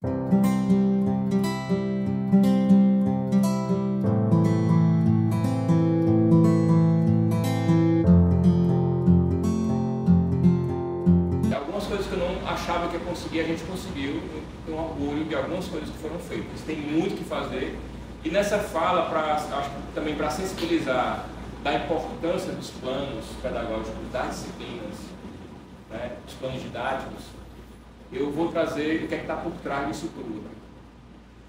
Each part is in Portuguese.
Algumas coisas que eu não achava que ia conseguir, a gente conseguiu. Tenho orgulho de algumas coisas que foram feitas. Tem muito que fazer. E nessa fala, acho que também para sensibilizar da importância dos planos pedagógicos, das disciplinas, né, dos planos didáticos, eu vou trazer o que é que está por trás disso tudo.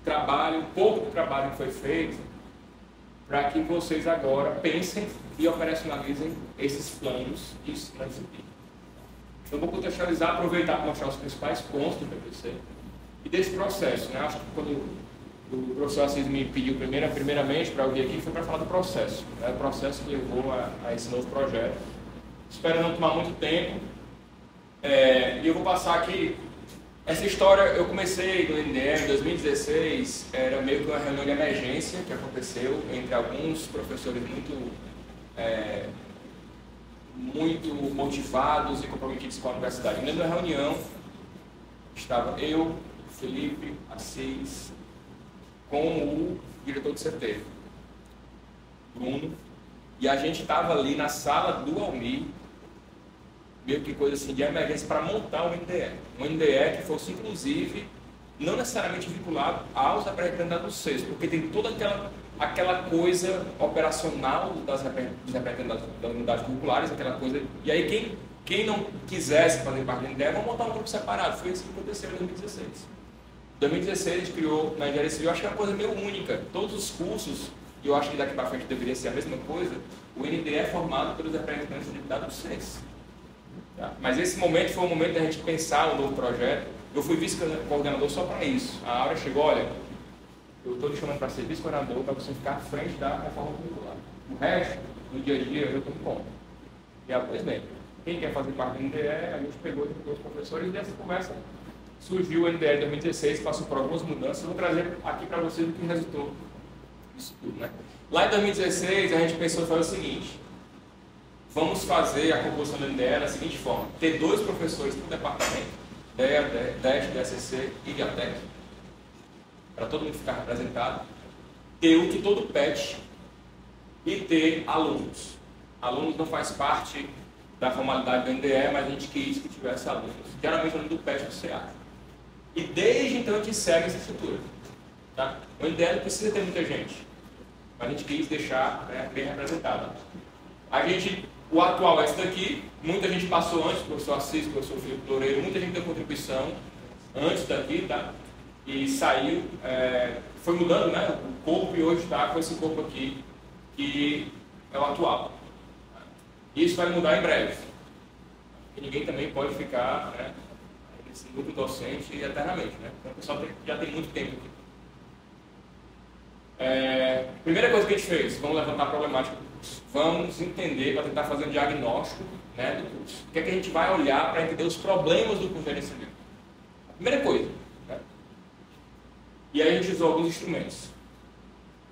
Trabalho, um pouco do trabalho que foi feito, para que vocês agora pensem e operacionalizem esses planos de disciplina. Então, vou contextualizar, aproveitar para mostrar os principais pontos do PPC e desse processo, né? Acho que quando o professor Assis me pediu primeiramente para eu vir aqui, foi para falar do processo, né? O processo que levou a esse novo projeto. Espero não tomar muito tempo. E eu vou passar aqui. Essa história eu comecei no NDE em 2016, era meio que uma reunião de emergência que aconteceu entre alguns professores muito motivados e comprometidos com a universidade. E na reunião estava eu, Felipe, Assis, com o diretor do CT, Bruno, e a gente estava ali na sala do Almir, meio que coisa assim de emergência, para montar um NDE. Um NDE que fosse, inclusive, não necessariamente vinculado aos representantes do SES, porque tem toda aquela coisa operacional dos representantes das unidades curriculares, aquela coisa. E aí, quem não quisesse fazer parte do NDE, vamos montar um grupo separado. Foi isso que aconteceu em 2016. Em 2016, a gente criou na engenharia civil, acho que é uma coisa meio única. Todos os cursos, e eu acho que daqui para frente deveria ser a mesma coisa, o NDE é formado pelos representantes de unidade do SES. Tá? Mas esse momento foi o momento da gente pensar um novo projeto. Eu fui vice-coordenador só para isso. A Aura chegou, olha, eu estou te chamando para ser vice-coordenador para você ficar à frente da reforma curricular. O resto, no dia a dia, eu estou em conta. E ela, pois bem, quem quer fazer parte do NDE, a gente pegou os professores e dessa conversa surgiu o NDE de 2016, passou por algumas mudanças. Eu vou trazer aqui para vocês o que resultou disso tudo, né? Lá em 2016, a gente pensou fazer o seguinte: vamos fazer a composição do NDE da seguinte forma: ter 2 professores por departamento, DEA, DEST, DSCC e IATEC, para todo mundo ficar representado, ter o que todo PET e ter alunos. Alunos não faz parte da formalidade do NDE, mas a gente quis que tivesse alunos, geralmente aluno do PET e do CA. E desde então a gente segue essa estrutura. Tá? O NDE não precisa ter muita gente, mas a gente quis deixar, né, bem representado. O atual é esse daqui, muita gente passou antes, o professor Assis, o professor Felipe Loureiro, muita gente deu contribuição antes daqui, tá? E saiu, foi mudando, né, o corpo, e hoje está com esse corpo aqui, que é o atual. Isso vai mudar em breve. E ninguém também pode ficar, né, nesse grupo docente eternamente, né? Então, o pessoal já tem muito tempo aqui. Primeira coisa que a gente fez, vamos levantar a problemática do curso. Vamos entender, para tentar fazer um diagnóstico, né, do curso. O que é que a gente vai olhar para entender os problemas do curso de engenharia civil? Primeira coisa. Né? E aí a gente usou alguns instrumentos.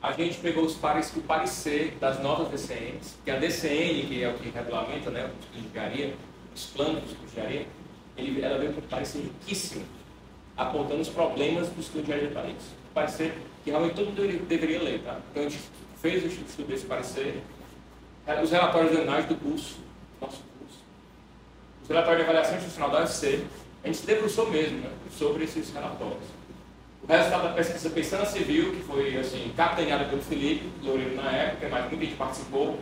A gente pegou o parecer das notas DCNs, que a DCN, que é o que regulamenta, né, o curso de engenharia, os planos do curso de engenharia, ela veio com um parecer riquíssimo, apontando os problemas do estudo de engenharia de paredes. Um parecer que realmente todo mundo deveria ler. Tá? Então a gente fez o estudo desse parecer, os relatórios de análise do curso, nosso curso, os relatórios de avaliação institucional da UFC, a gente se debruçou mesmo, né, sobre esses relatórios. O resultado da pesquisa Pensando Civil, que foi assim, capitaneada pelo Felipe Loureiro na época, mas muita gente participou,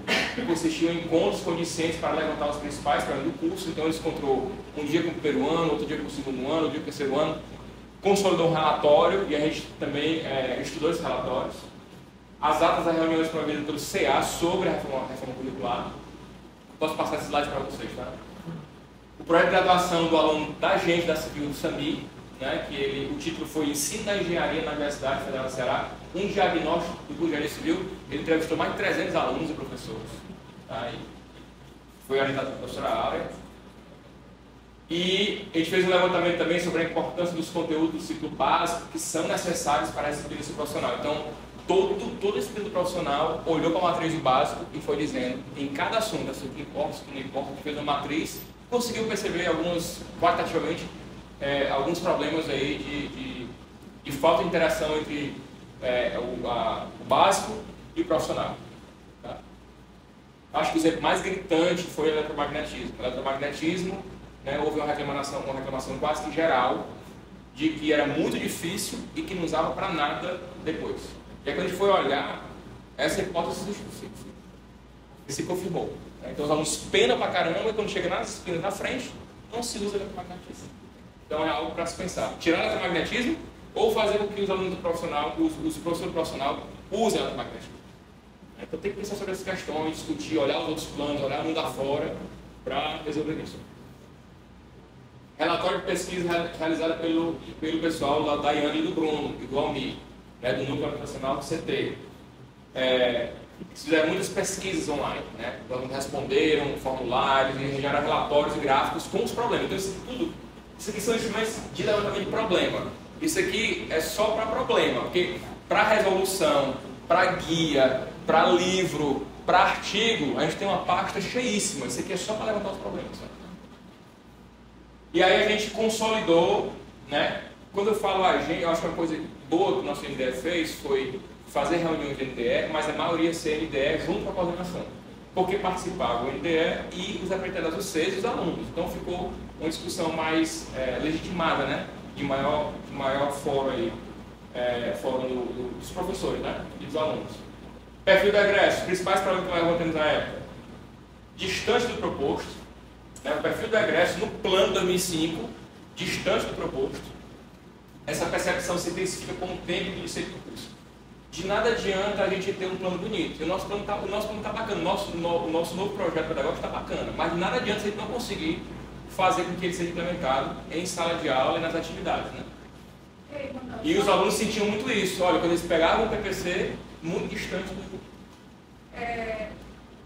consistiu em encontros com discentes para levantar os principais problemas do curso. Então, eles encontrou um dia com o primeiro ano, outro dia com o segundo ano, outro dia com o terceiro ano, consolidou um relatório e a gente também estudou esses relatórios. As atas das reuniões promovidas pelo CA sobre a reforma curricular. Posso passar esse slide para vocês, tá? O projeto de graduação do aluno da gente, da Civil do SAMI, né, que o título foi Ensino da Engenharia na Universidade Federal do Ceará, um diagnóstico do curso de Engenharia Civil. Ele entrevistou mais de 300 alunos e professores. Tá? E foi orientado pela professora Áurea. E a gente fez um levantamento também sobre a importância dos conteúdos do ciclo básico que são necessários para essa experiência profissional. Então, todo esse período profissional olhou para a matriz do básico e foi dizendo, em cada assunto, assim, que importa, que não importa, que fez uma matriz, conseguiu perceber qualitativamente, alguns problemas aí falta de interação entre o básico e o profissional. Tá? Acho que o exemplo mais gritante foi o eletromagnetismo. O eletromagnetismo, né, houve uma reclamação quase que geral de que era muito difícil e que não usava para nada depois. E aí, quando a gente foi olhar, essa hipótese se confirmou. Então os alunos penam pra caramba e quando chega nas disciplinas na frente, não se usa eletromagnetismo. Então é algo para se pensar. Tirar o eletromagnetismo ou fazer com que os alunos do profissional, os professores profissionais usem eletromagnetismo. Então tem que pensar sobre essas questões, discutir, olhar os outros planos, olhar o mundo afora para resolver isso. Relatório de pesquisa realizada pelo pessoal da Daiane e do Bruno, e do Almir, né, do Núcleo Habitacional do CT. Eles fizeram muitas pesquisas online, né? Os alunos responderam formulários e geraram relatórios e gráficos com os problemas. Então isso aqui são instrumentos de levantamento de problema. Isso aqui é só para problema, porque para resolução, para guia, para livro, para artigo, a gente tem uma pasta cheíssima. Isso aqui é só para levantar os problemas. Né? E aí a gente consolidou, né? Quando eu falo a gente, eu acho que uma coisa boa que o nosso NDE fez foi fazer reuniões de NDE, mas a maioria ser NDE junto com a coordenação. Porque participavam o NDE e os representantes dos CES e os alunos. Então ficou uma discussão mais legitimada, né? De maior fórum aí, fórum dos professores, né? E dos alunos. Perfil do egresso, principais problemas que nós levantamos na época. Distante do proposto, né? O perfil do egresso no plano 2005, distante do proposto. Essa percepção se intensifica com o tempo de iniciar do curso. De nada adianta a gente ter um plano bonito. E o nosso plano está bacana, o nosso novo projeto pedagógico está bacana, mas de nada adianta se a gente não conseguir fazer com que ele seja implementado em sala de aula e nas atividades. Né? E os alunos sentiam muito isso. Olha, quando eles pegavam o PPC, muito distante do...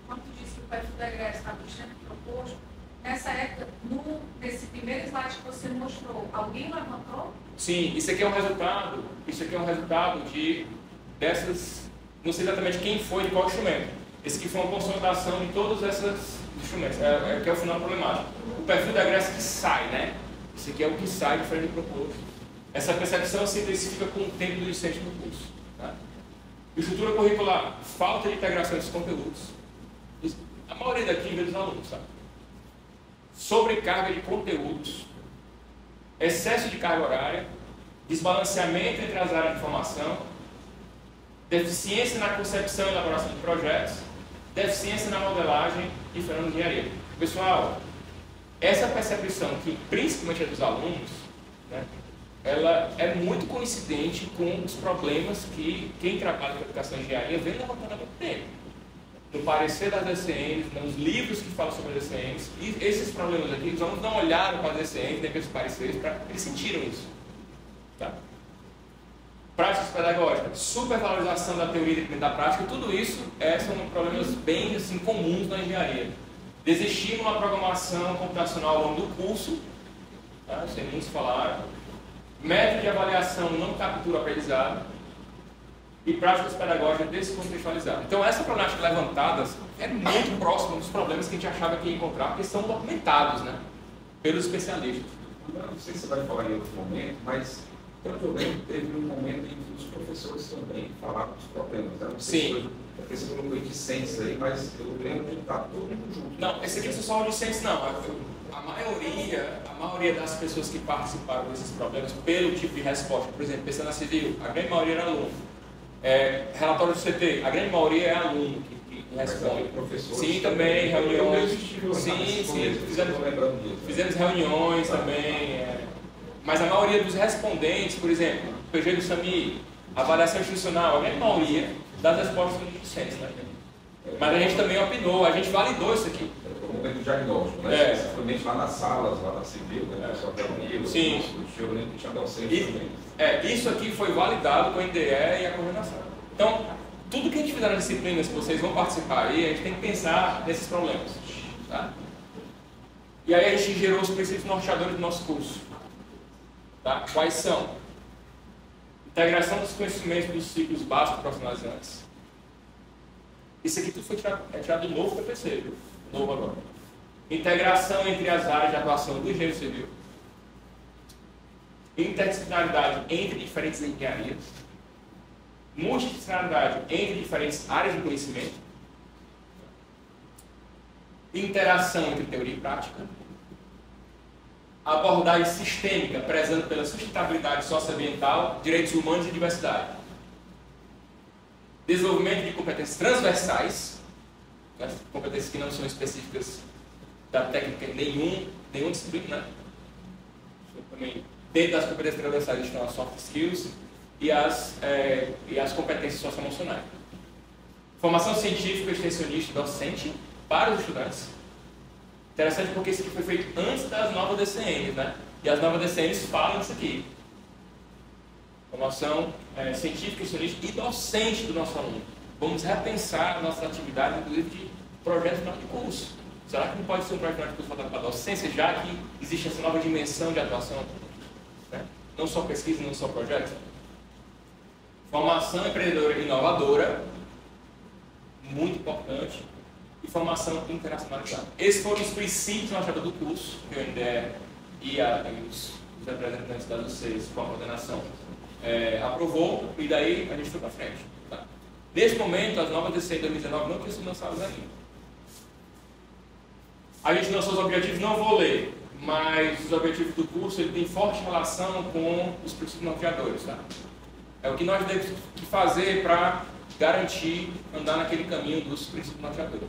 Quando tu disse que o perfil da egresso está distante do proposto, nessa época, nesse primeiro slide que você mostrou, alguém levantou? Sim, isso aqui é um resultado dessas, não sei exatamente quem foi de qual instrumento. Esse aqui foi uma consolidação de todos esses instrumentos, que é o final problemático. O perfil da egresso que sai, né? Esse aqui é o que sai de frente do proposto. Essa percepção se intensifica com o tempo do discente no curso. Tá? Estrutura curricular, falta de integração desses conteúdos. A maioria daqui vem dos alunos, sabe? Sobrecarga de conteúdos, excesso de carga horária, desbalanceamento entre as áreas de formação, deficiência na concepção e elaboração de projetos, deficiência na modelagem e fenômeno de engenharia. Pessoal, essa percepção que principalmente é dos alunos, né, ela é muito coincidente com os problemas que quem trabalha com educação e engenharia vem levantando há muito tempo. No parecer das DCMs, nos livros que falam sobre as DCMs, e esses problemas aqui, os alunos não olharam para as DCMs, nem para os pareceres, eles sentiram isso. Tá? Práticas pedagógicas, supervalorização da teoria e da prática, tudo isso são problemas bem assim, comuns na engenharia. Desistir uma programação computacional ao longo do curso, tá? Isso aí muitos falaram. Método de avaliação não captura aprendizado. E práticas pedagógicas descontextualizadas. Então, essas problemáticas levantadas é muito próximo dos problemas que a gente achava que ia encontrar, porque são documentados, né, pelos especialistas. Não sei se você vai falar em outro momento, mas, pelo que eu lembro, teve um momento em que os professores também falaram dos problemas. Né? Sim. Porque você colocou discentes aí, mas eu lembro de estar todo mundo junto. Não, esse aqui não é só o discentes, não. A maioria das pessoas que participaram desses problemas, pelo tipo de resposta, por exemplo, pensando na civil, a grande maioria era aluno. Relatório do CT, a grande maioria é aluno que responde. Sim, também, reuniões. Sim, fizemos reuniões também. Mas a maioria dos respondentes, por exemplo, PG do SAMI, avaliação institucional, a grande maioria das respostas dos discentes. Né? Mas a gente também opinou, a gente validou isso aqui. O momento do diagnóstico, né? Principalmente lá nas salas, lá na civil, né? O pessoal reuniu, sim. Tinha docente também. Isso aqui foi validado com o NDE e a coordenação. Então, tudo que a gente fizer nas disciplinas que vocês vão participar aí, a gente tem que pensar nesses problemas. Tá? E aí a gente gerou os princípios norteadores do nosso curso. Tá? Quais são? Integração dos conhecimentos dos ciclos básicos profissionalizantes. Isso aqui tudo foi tirado do novo PPC, viu? Novo agora. Integração entre as áreas de atuação do engenheiro civil. interdisciplinaridade entre diferentes engenharias, multidisciplinaridade entre diferentes áreas de conhecimento, interação entre teoria e prática, abordagem sistêmica, prezando pela sustentabilidade socioambiental, direitos humanos e diversidade, desenvolvimento de competências transversais, competências que não são específicas da técnica nenhuma disciplina, né? Também, dentro das competências transversais estão as soft skills e as competências socioemocionais. Formação científica, extensionista e docente para os estudantes. Interessante porque isso aqui foi feito antes das novas DCNs, né? E as novas DCNs falam isso aqui. Formação científica, extensionista e docente do nosso aluno. Vamos repensar nossas atividades, inclusive de projeto final de curso. Será que não pode ser um projeto final de curso voltado para a docência, já que existe essa nova dimensão de atuação? Né? Não só pesquisa, não só projeto. Formação empreendedora e inovadora, muito importante. E formação internacionalizada. Esses foram os princípios na chave do curso, que o NDE e os representantes das UCs com a coordenação aprovou, e daí a gente foi para frente. Tá? Nesse momento, as novas DC de 2019 não tinham sido lançadas ainda. A gente lançou os objetivos, não vou ler, mas os objetivos do curso ele tem forte relação com os princípios norteadores. Tá? É o que nós temos que fazer para garantir andar naquele caminho dos princípios norteadores.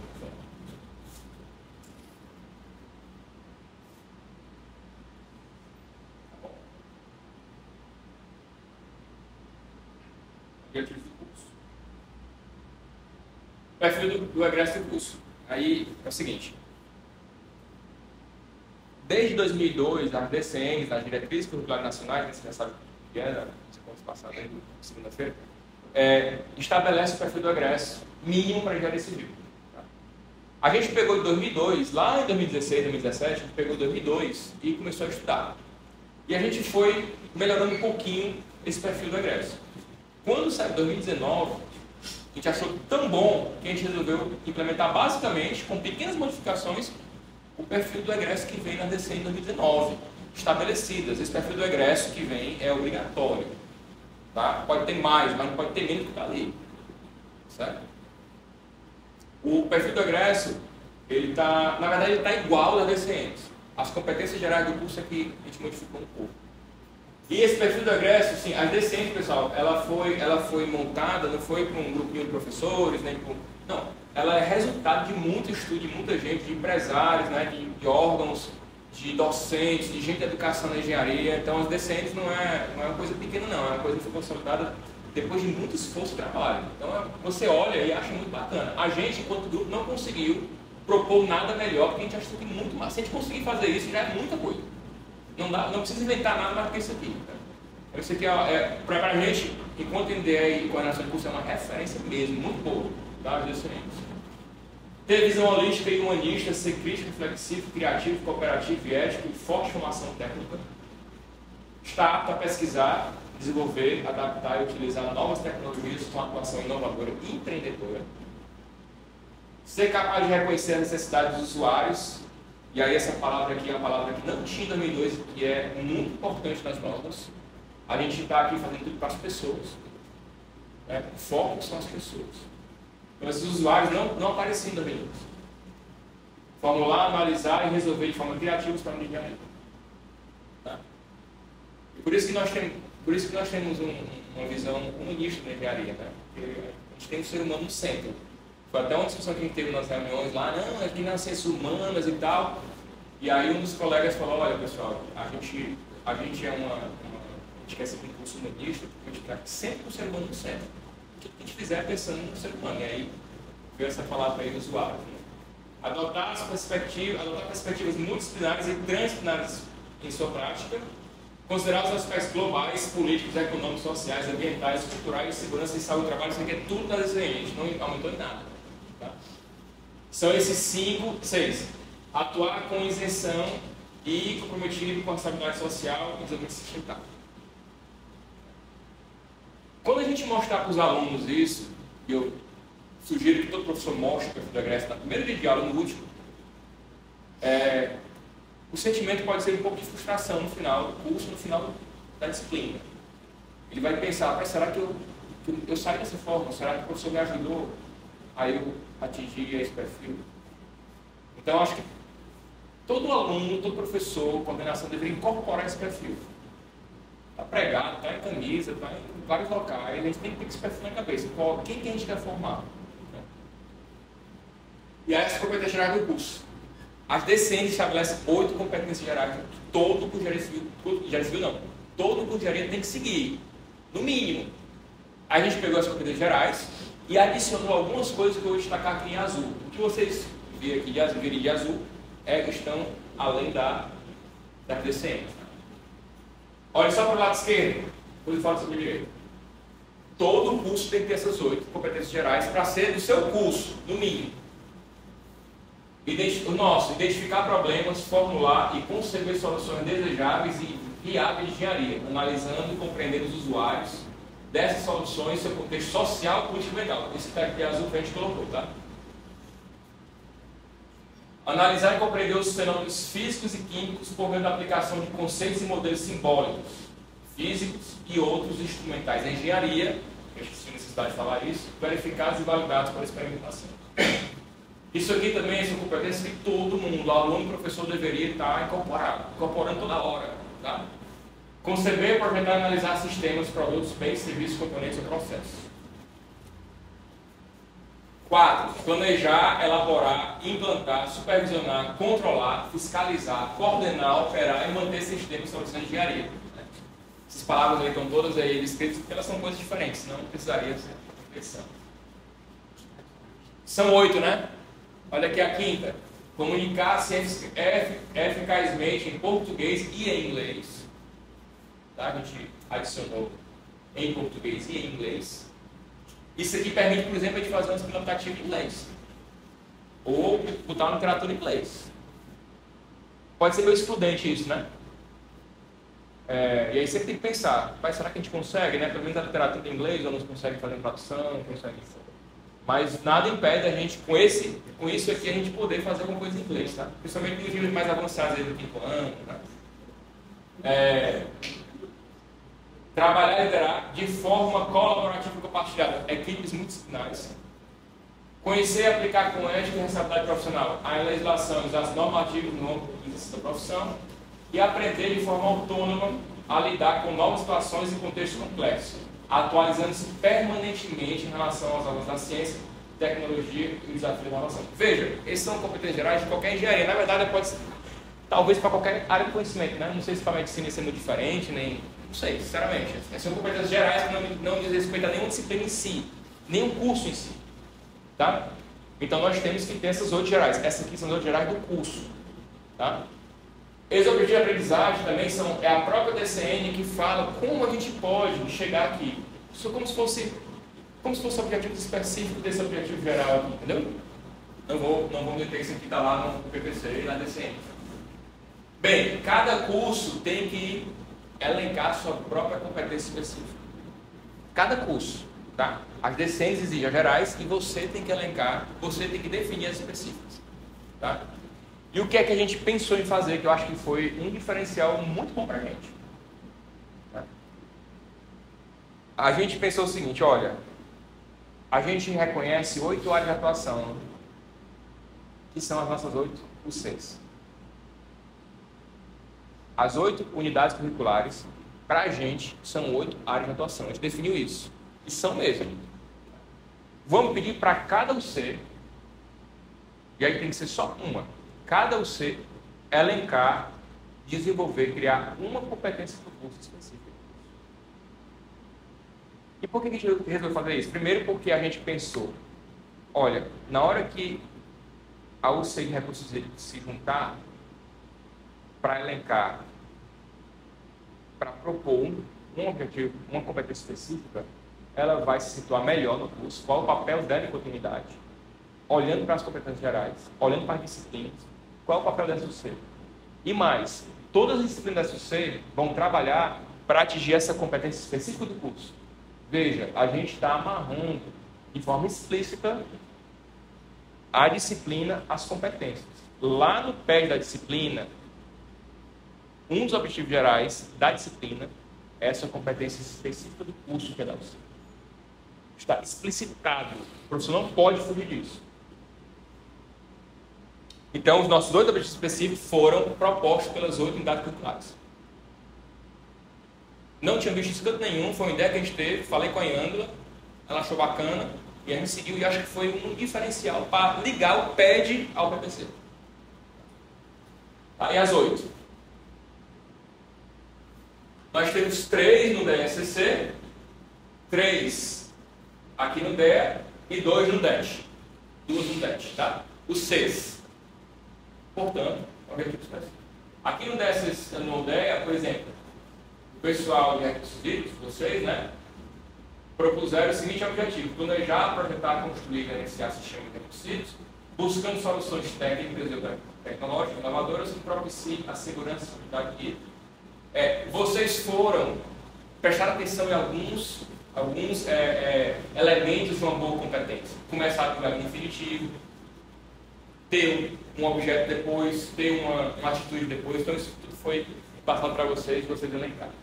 Objetivos do curso. Perfil do egresso do curso. Aí é o seguinte. Desde 2002, nas DCNs, nas diretrizes curriculares nacionais, você já sabe o que era, semana passada, segunda-feira, estabelece o perfil do egresso mínimo para engenharia civil. Tá? A gente pegou em 2002, lá em 2016, 2017, a gente pegou em 2002 e começou a estudar. E a gente foi melhorando um pouquinho esse perfil do egresso. Quando saiu em 2019, a gente achou tão bom que a gente resolveu implementar basicamente, com pequenas modificações, o perfil do egresso que vem na DC em 2019, estabelecidas. Esse perfil do egresso que vem é obrigatório. Tá? Pode ter mais, mas não pode ter menos do que está ali. Certo? O perfil do egresso, na verdade, ele está igual às DCNs. As competências gerais do curso é que a gente modificou um pouco. E esse perfil do egresso, sim, as DCNs, pessoal, ela foi montada, não foi para um grupinho de professores, nem para... Não, ela é resultado de muito estudo, de muita gente, de empresários, né, de órgãos, de docentes, de gente de educação na engenharia. Então, as DCNs não é uma coisa pequena, não. É uma coisa que foi consolidada depois de muito esforço e trabalho. Então, você olha e acha muito bacana. A gente, enquanto grupo, não conseguiu propor nada melhor, porque a gente achou que muito mais. Se a gente conseguir fazer isso, já é muita coisa. Não precisa inventar nada mais do que isso aqui. Tá? Isso aqui para a gente, enquanto NDE e coordenação de curso, é uma referência mesmo, muito boa. Tá? As DCNs. Ter visão holística e humanista, ser crítico, flexível, criativo, cooperativo e ético, e forte formação técnica. Estar apto a pesquisar, desenvolver, adaptar e utilizar novas tecnologias com atuação inovadora e empreendedora. Ser capaz de reconhecer as necessidades dos usuários. E aí essa palavra aqui é uma palavra que não tinha em 2002, que é muito importante nas normas. A gente está aqui fazendo tudo para as pessoas. Né? O foco são as pessoas. Então, esses usuários não apareciam em 2002. Formular, analisar e resolver de forma criativa os problemas de engenharia. Tá? E por isso que nós temos uma visão humanista da engenharia. Né? Porque a gente tem o ser humano no centro. Foi até uma discussão que a gente teve nas reuniões lá, não, aqui nas ciências humanas e tal. E aí um dos colegas falou, olha pessoal, a gente quer ser um curso humanista, porque a gente está sempre o ser humano no centro. O que a gente fizer pensando no ser humano. E aí veio essa palavra aí do usuário. Né? Adotar perspectivas multidisciplinares e transdisciplinares em sua prática. Considerar os aspectos globais, políticos, econômicos, sociais, ambientais, culturais, segurança e saúde do trabalho. Isso aqui é tudo da DCN, a gente não aumentou em nada. Tá? São esses 6. Atuar com isenção e comprometido com a estabilidade social e desenvolvimento sustentável. Quando a gente mostrar para os alunos isso, e eu sugiro que todo professor mostre o perfil do egresso no primeiro dia de aula, no último, o sentimento pode ser um pouco de frustração no final do curso, no final da disciplina. Ele vai pensar, mas será que eu saí dessa forma? Será que o professor me ajudou a eu atingir esse perfil? Então, acho que todo aluno, todo professor, coordenação deveria incorporar esse perfil. Está pregado, está em camisa, está em vários locais, a gente tem que ter esse perfil na cabeça. Quem que a gente quer formar? E aí, as competências gerais do curso. As DCNs estabelecem 8 competências gerais que todo curso de engenharia civil não. Todo curso de engenharia tem que seguir, no mínimo. A gente pegou as competências gerais e adicionou algumas coisas que eu vou destacar aqui em azul. O que vocês viram aqui de azul estão além das DCNs. Olha só para o lado esquerdo, depois eu falo sobre o direito. Todo curso tem que ter essas 8 competências gerais para ser do seu curso, no mínimo. Identificar problemas, formular e conceber soluções desejáveis e viáveis de engenharia, analisando e compreendendo os usuários dessas soluções, seu contexto social, político e legal. Esse que está aqui azul que a gente colocou, tá? Analisar e compreender os fenômenos físicos e químicos por meio da aplicação de conceitos e modelos simbólicos, físicos e outros instrumentais da engenharia, eu esqueci a necessidade de falar isso, verificados e validados pela experimentação. Isso aqui também é uma competência que todo mundo, aluno e professor, deveria estar incorporando toda hora. Tá? Conceber, projetar e analisar sistemas, produtos, bens, serviços, componentes ou processos. 4. Planejar, elaborar, implantar, supervisionar, controlar, fiscalizar, coordenar, operar e manter sistemas e soluções de engenharia. Essas palavras aí estão todas aí escritas porque elas são coisas diferentes, senão não precisaria ser repetição. São 8, né? Olha aqui a quinta. Comunicar-se eficazmente em português e em inglês. Tá? A gente adicionou em português e em inglês. Isso aqui permite, por exemplo, a gente fazer um explicativo em inglês. Ou botar uma literatura em inglês. Pode ser meio excludente isso, né? E aí você tem que pensar, mas será que a gente consegue, né? Pelo menos a literatura em inglês, ou não consegue fazer tradução, não consegue. Mas nada impede a gente, com isso aqui, a gente poder fazer alguma coisa em inglês, tá? Principalmente nos níveis mais avançados aí do 5º ano, né? Trabalhar e liderar de forma colaborativa e compartilhada, equipes multidisciplinares. Conhecer e aplicar com ética e responsabilidade profissional a legislação e as normativas no âmbito da profissão e aprender de forma autônoma a lidar com novas situações e contextos complexos, atualizando-se permanentemente em relação aos alunos da ciência, tecnologia e desafios da inovação. Veja, esses são competências gerais de qualquer engenharia. Na verdade, pode ser, talvez para qualquer área de conhecimento, né? Não sei se para a medicina isso é muito diferente, nem... Não sei, sinceramente. Essas são competências gerais que não diz respeito a nenhuma disciplina em si, nenhum curso em si. Tá? Então, nós temos que ter essas 8 gerais. Essas aqui são as 8 gerais do curso. Tá? Esse objetivo de aprendizagem também é a própria DCN que fala como a gente pode chegar aqui. Isso é como se fosse objetivos específicos desse objetivo geral aqui, entendeu? Não vou meter isso aqui, está lá no PPC e na DCN. Bem, cada curso tem que elencar sua própria competência específica. Cada curso, tá? As DCNs exigem as gerais e você tem que elencar, você tem que definir as específicas, tá? E o que é que a gente pensou em fazer, que eu acho que foi um diferencial muito bom para a gente? Tá? A gente pensou o seguinte, olha, a gente reconhece 8 áreas de atuação, que são as nossas 8 UCs. As 8 unidades curriculares, para a gente, são 8 áreas de atuação. A gente definiu isso. E são mesmo. Vamos pedir para cada UC, e aí tem que ser só uma, cada UC elencar, desenvolver, criar uma competência do curso específico. E por que a gente resolveu fazer isso? Primeiro porque a gente pensou, olha, na hora que a UC de recursos se juntar para elencar, para propor um objetivo, uma competência específica, ela vai se situar melhor no curso. Qual o papel dela em continuidade? Olhando para as competências gerais, olhando para as disciplinas, qual é o papel dessa UC? E mais, todas as disciplinas dessa UC vão trabalhar para atingir essa competência específica do curso. Veja, a gente está amarrando de forma explícita a disciplina às competências. Lá no pé da disciplina, um dos objetivos gerais da disciplina Essa é a competência específica do curso que é da UC. Está explicitado. O professor não pode fugir disso. Então, os nossos 2 objetivos específicos foram propostos pelas 8 unidades curriculares. Não tinha visto isso canto nenhum, foi uma ideia que a gente teve, falei com a Yângela, ela achou bacana, e a gente seguiu, e acho que foi um diferencial para ligar o PED ao PPC. Tá, e as 8? Nós temos 3 no DSCC, 3 aqui no DEA e 2 no DET. 2 no DET, tá? Os 6. Portanto, objetivo específico. Aqui no DEA, por exemplo, o pessoal de recursos hídricos, vocês, né, propuseram o seguinte objetivo: planejar, projetar, construir e gerenciar sistemas de recursos hídricos, buscando soluções técnicas e tecnológicas inovadoras que propiciem a segurança e estabilidade hídrica. Vocês prestaram atenção em alguns elementos de uma boa competência. Começar com o definitivo, ter um objeto depois, ter uma atitude depois. Então isso tudo foi passado para vocês elencarem.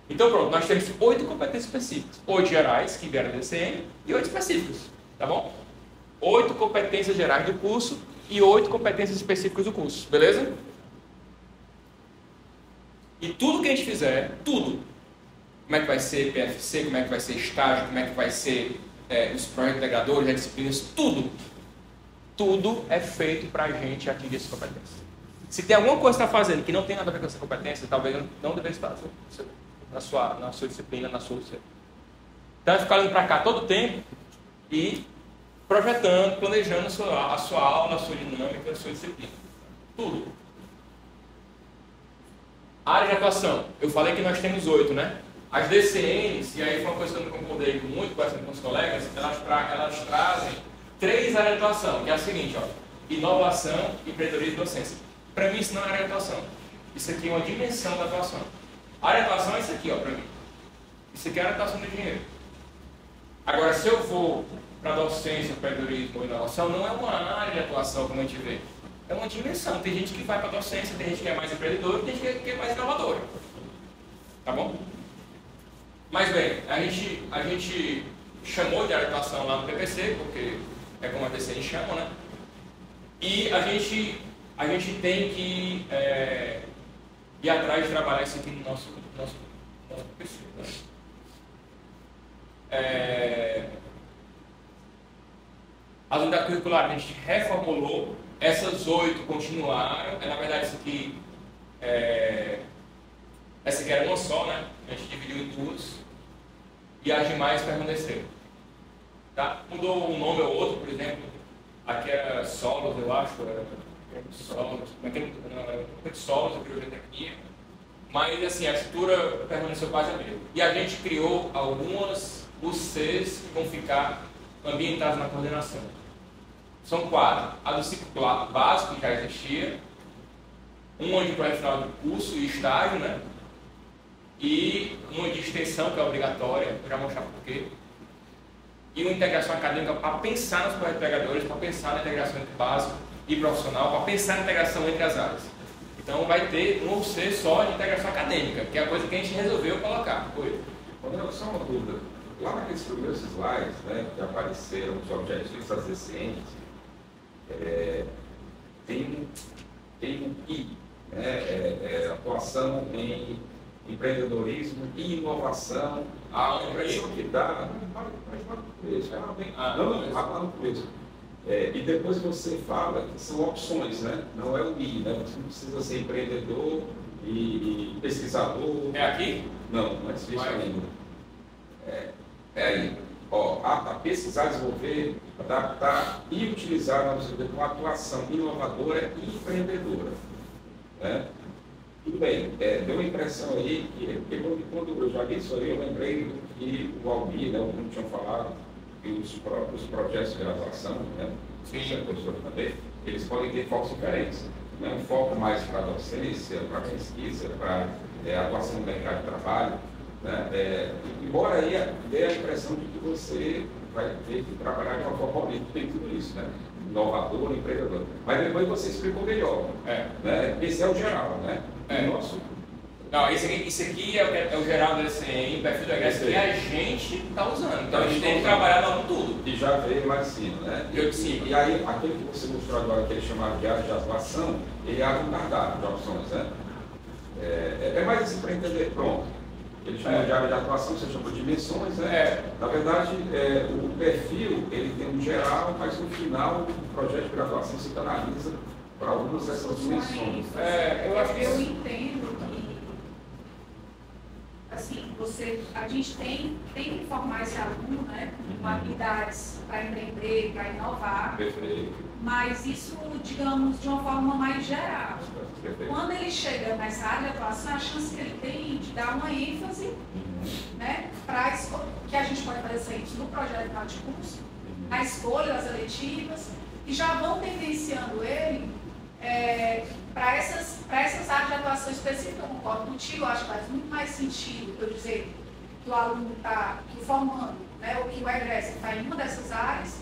Então pronto, nós temos 8 competências específicas. 8 gerais, que vieram da DCM, e 8 específicas. Tá bom? 8 competências gerais do curso e 8 competências específicas do curso. Beleza? E tudo que a gente fizer, tudo, como é que vai ser PFC, como é que vai ser estágio, como é que vai ser os projetos integradores, as disciplinas, tudo é feito para a gente atingir essa competência. Se tem alguma coisa que está fazendo que não tem nada a ver com essa competência, talvez não deve estar na sua disciplina, na sua disciplina. Então é ficar olhando para cá todo o tempo e projetando, planejando a sua aula, a sua dinâmica, a sua disciplina. Tudo. Área de atuação. Eu falei que nós temos 8, né? As DCNs, e aí foi uma coisa que eu não concordei muito com os colegas, elas trazem 3 áreas de atuação, que é a seguinte, ó: inovação, empreendedorismo e docência. Para mim isso não é área de atuação. Isso aqui é uma dimensão da atuação. A área de atuação é isso aqui, ó, para mim. Isso aqui é a área de atuação do engenheiro. Agora, se eu vou para docência, empreendedorismo ou inovação, não é uma área de atuação como a gente vê. É uma dimensão. Tem gente que vai para docência, tem gente que é mais empreendedor e tem gente que é mais inovador. Tá bom? Mas bem, a gente chamou de área de atuação lá no PPC, porque é como a DCN chama, né? E a gente tem que ir atrás de trabalhar isso aqui no nosso PPC. Né? As unidades curriculares a gente reformulou, essas 8 continuaram, na verdade isso aqui, essa aqui era uma só, né? A gente dividiu em 2 e as demais permaneceram. Tá? Mudou um nome ou outro, por exemplo, aqui era solos, eu acho, solos, solos, biotecnia, mas assim, a estrutura permaneceu quase a mesma. E a gente criou algumas UCs que vão ficar ambientadas na coordenação. São 4. A do ciclo básico, que já existia, uma de projeto final do curso e estágio, né? E uma de extensão, que é obrigatória, vou já mostrar por quê. E uma integração acadêmica para pensar nos projetos integradores, para pensar na integração entre básico e profissional, para pensar na integração entre as áreas. Então vai ter um UC só de integração acadêmica, que é a coisa que a gente resolveu colocar. Só uma dúvida. Lá naqueles primeiros slides, né, que apareceram os objetivos das DCNs, tem um I, né, atuação em empreendedorismo e inovação. A impressão que dá, lá no começo. E depois você fala que são opções, né? Não é o I, né? Você não precisa ser empreendedor e pesquisador. É aqui? Não é difícil ainda. É aí. Ó, pesquisar, desenvolver, adaptar e utilizar uma atuação inovadora e empreendedora. Né? Tudo bem, deu uma impressão aí que quando eu já vi isso aí, eu lembrei do que o Almir, né, o Bruno tinham falado, que os projetos de graduação, né, o professor também, eles podem ter focos diferentes. Né, um foco mais para a docência, para a pesquisa, para a atuação no mercado de trabalho. Né, embora aí dê a impressão de que você vai ter que trabalhar de uma forma bonita, tem tudo isso, né? Inovador, empreendedor. Mas depois você explicou melhor. Né? Esse é o geral, né? Não, isso aqui é o geral do LCM, o perfil do egresso que a gente está usando. Então a gente tem que trabalhar no tudo. E já veio lá de cima, né? E aí, aquele que você mostrou agora, que ele chamava de área de atuação, ele abre um cardápio de opções, né? É mais assim para entender, pronto. Ele chama de área de atuação, você chamou de dimensões, né? Na verdade, o perfil, ele tem um geral, mas no final, o projeto de graduação se canaliza para algumas dessas dimensões. Eu acho que eu entendo que, assim, a gente tem que formar esse aluno, né, com habilidades para empreender, para inovar. Perfeito. Mas isso, digamos, de uma forma mais geral. Perfeito. Quando ele chega nessa área de atuação, a chance que ele tem de dar uma ênfase, né, que a gente pode fazer essa ênfase no projeto final de curso, na escolha das eletivas, e já vão tendenciando ele para essas áreas de atuação específicas. Eu concordo contigo, eu acho que faz muito mais sentido eu dizer que o aluno está formando, né, ou que o egresso está em uma dessas áreas,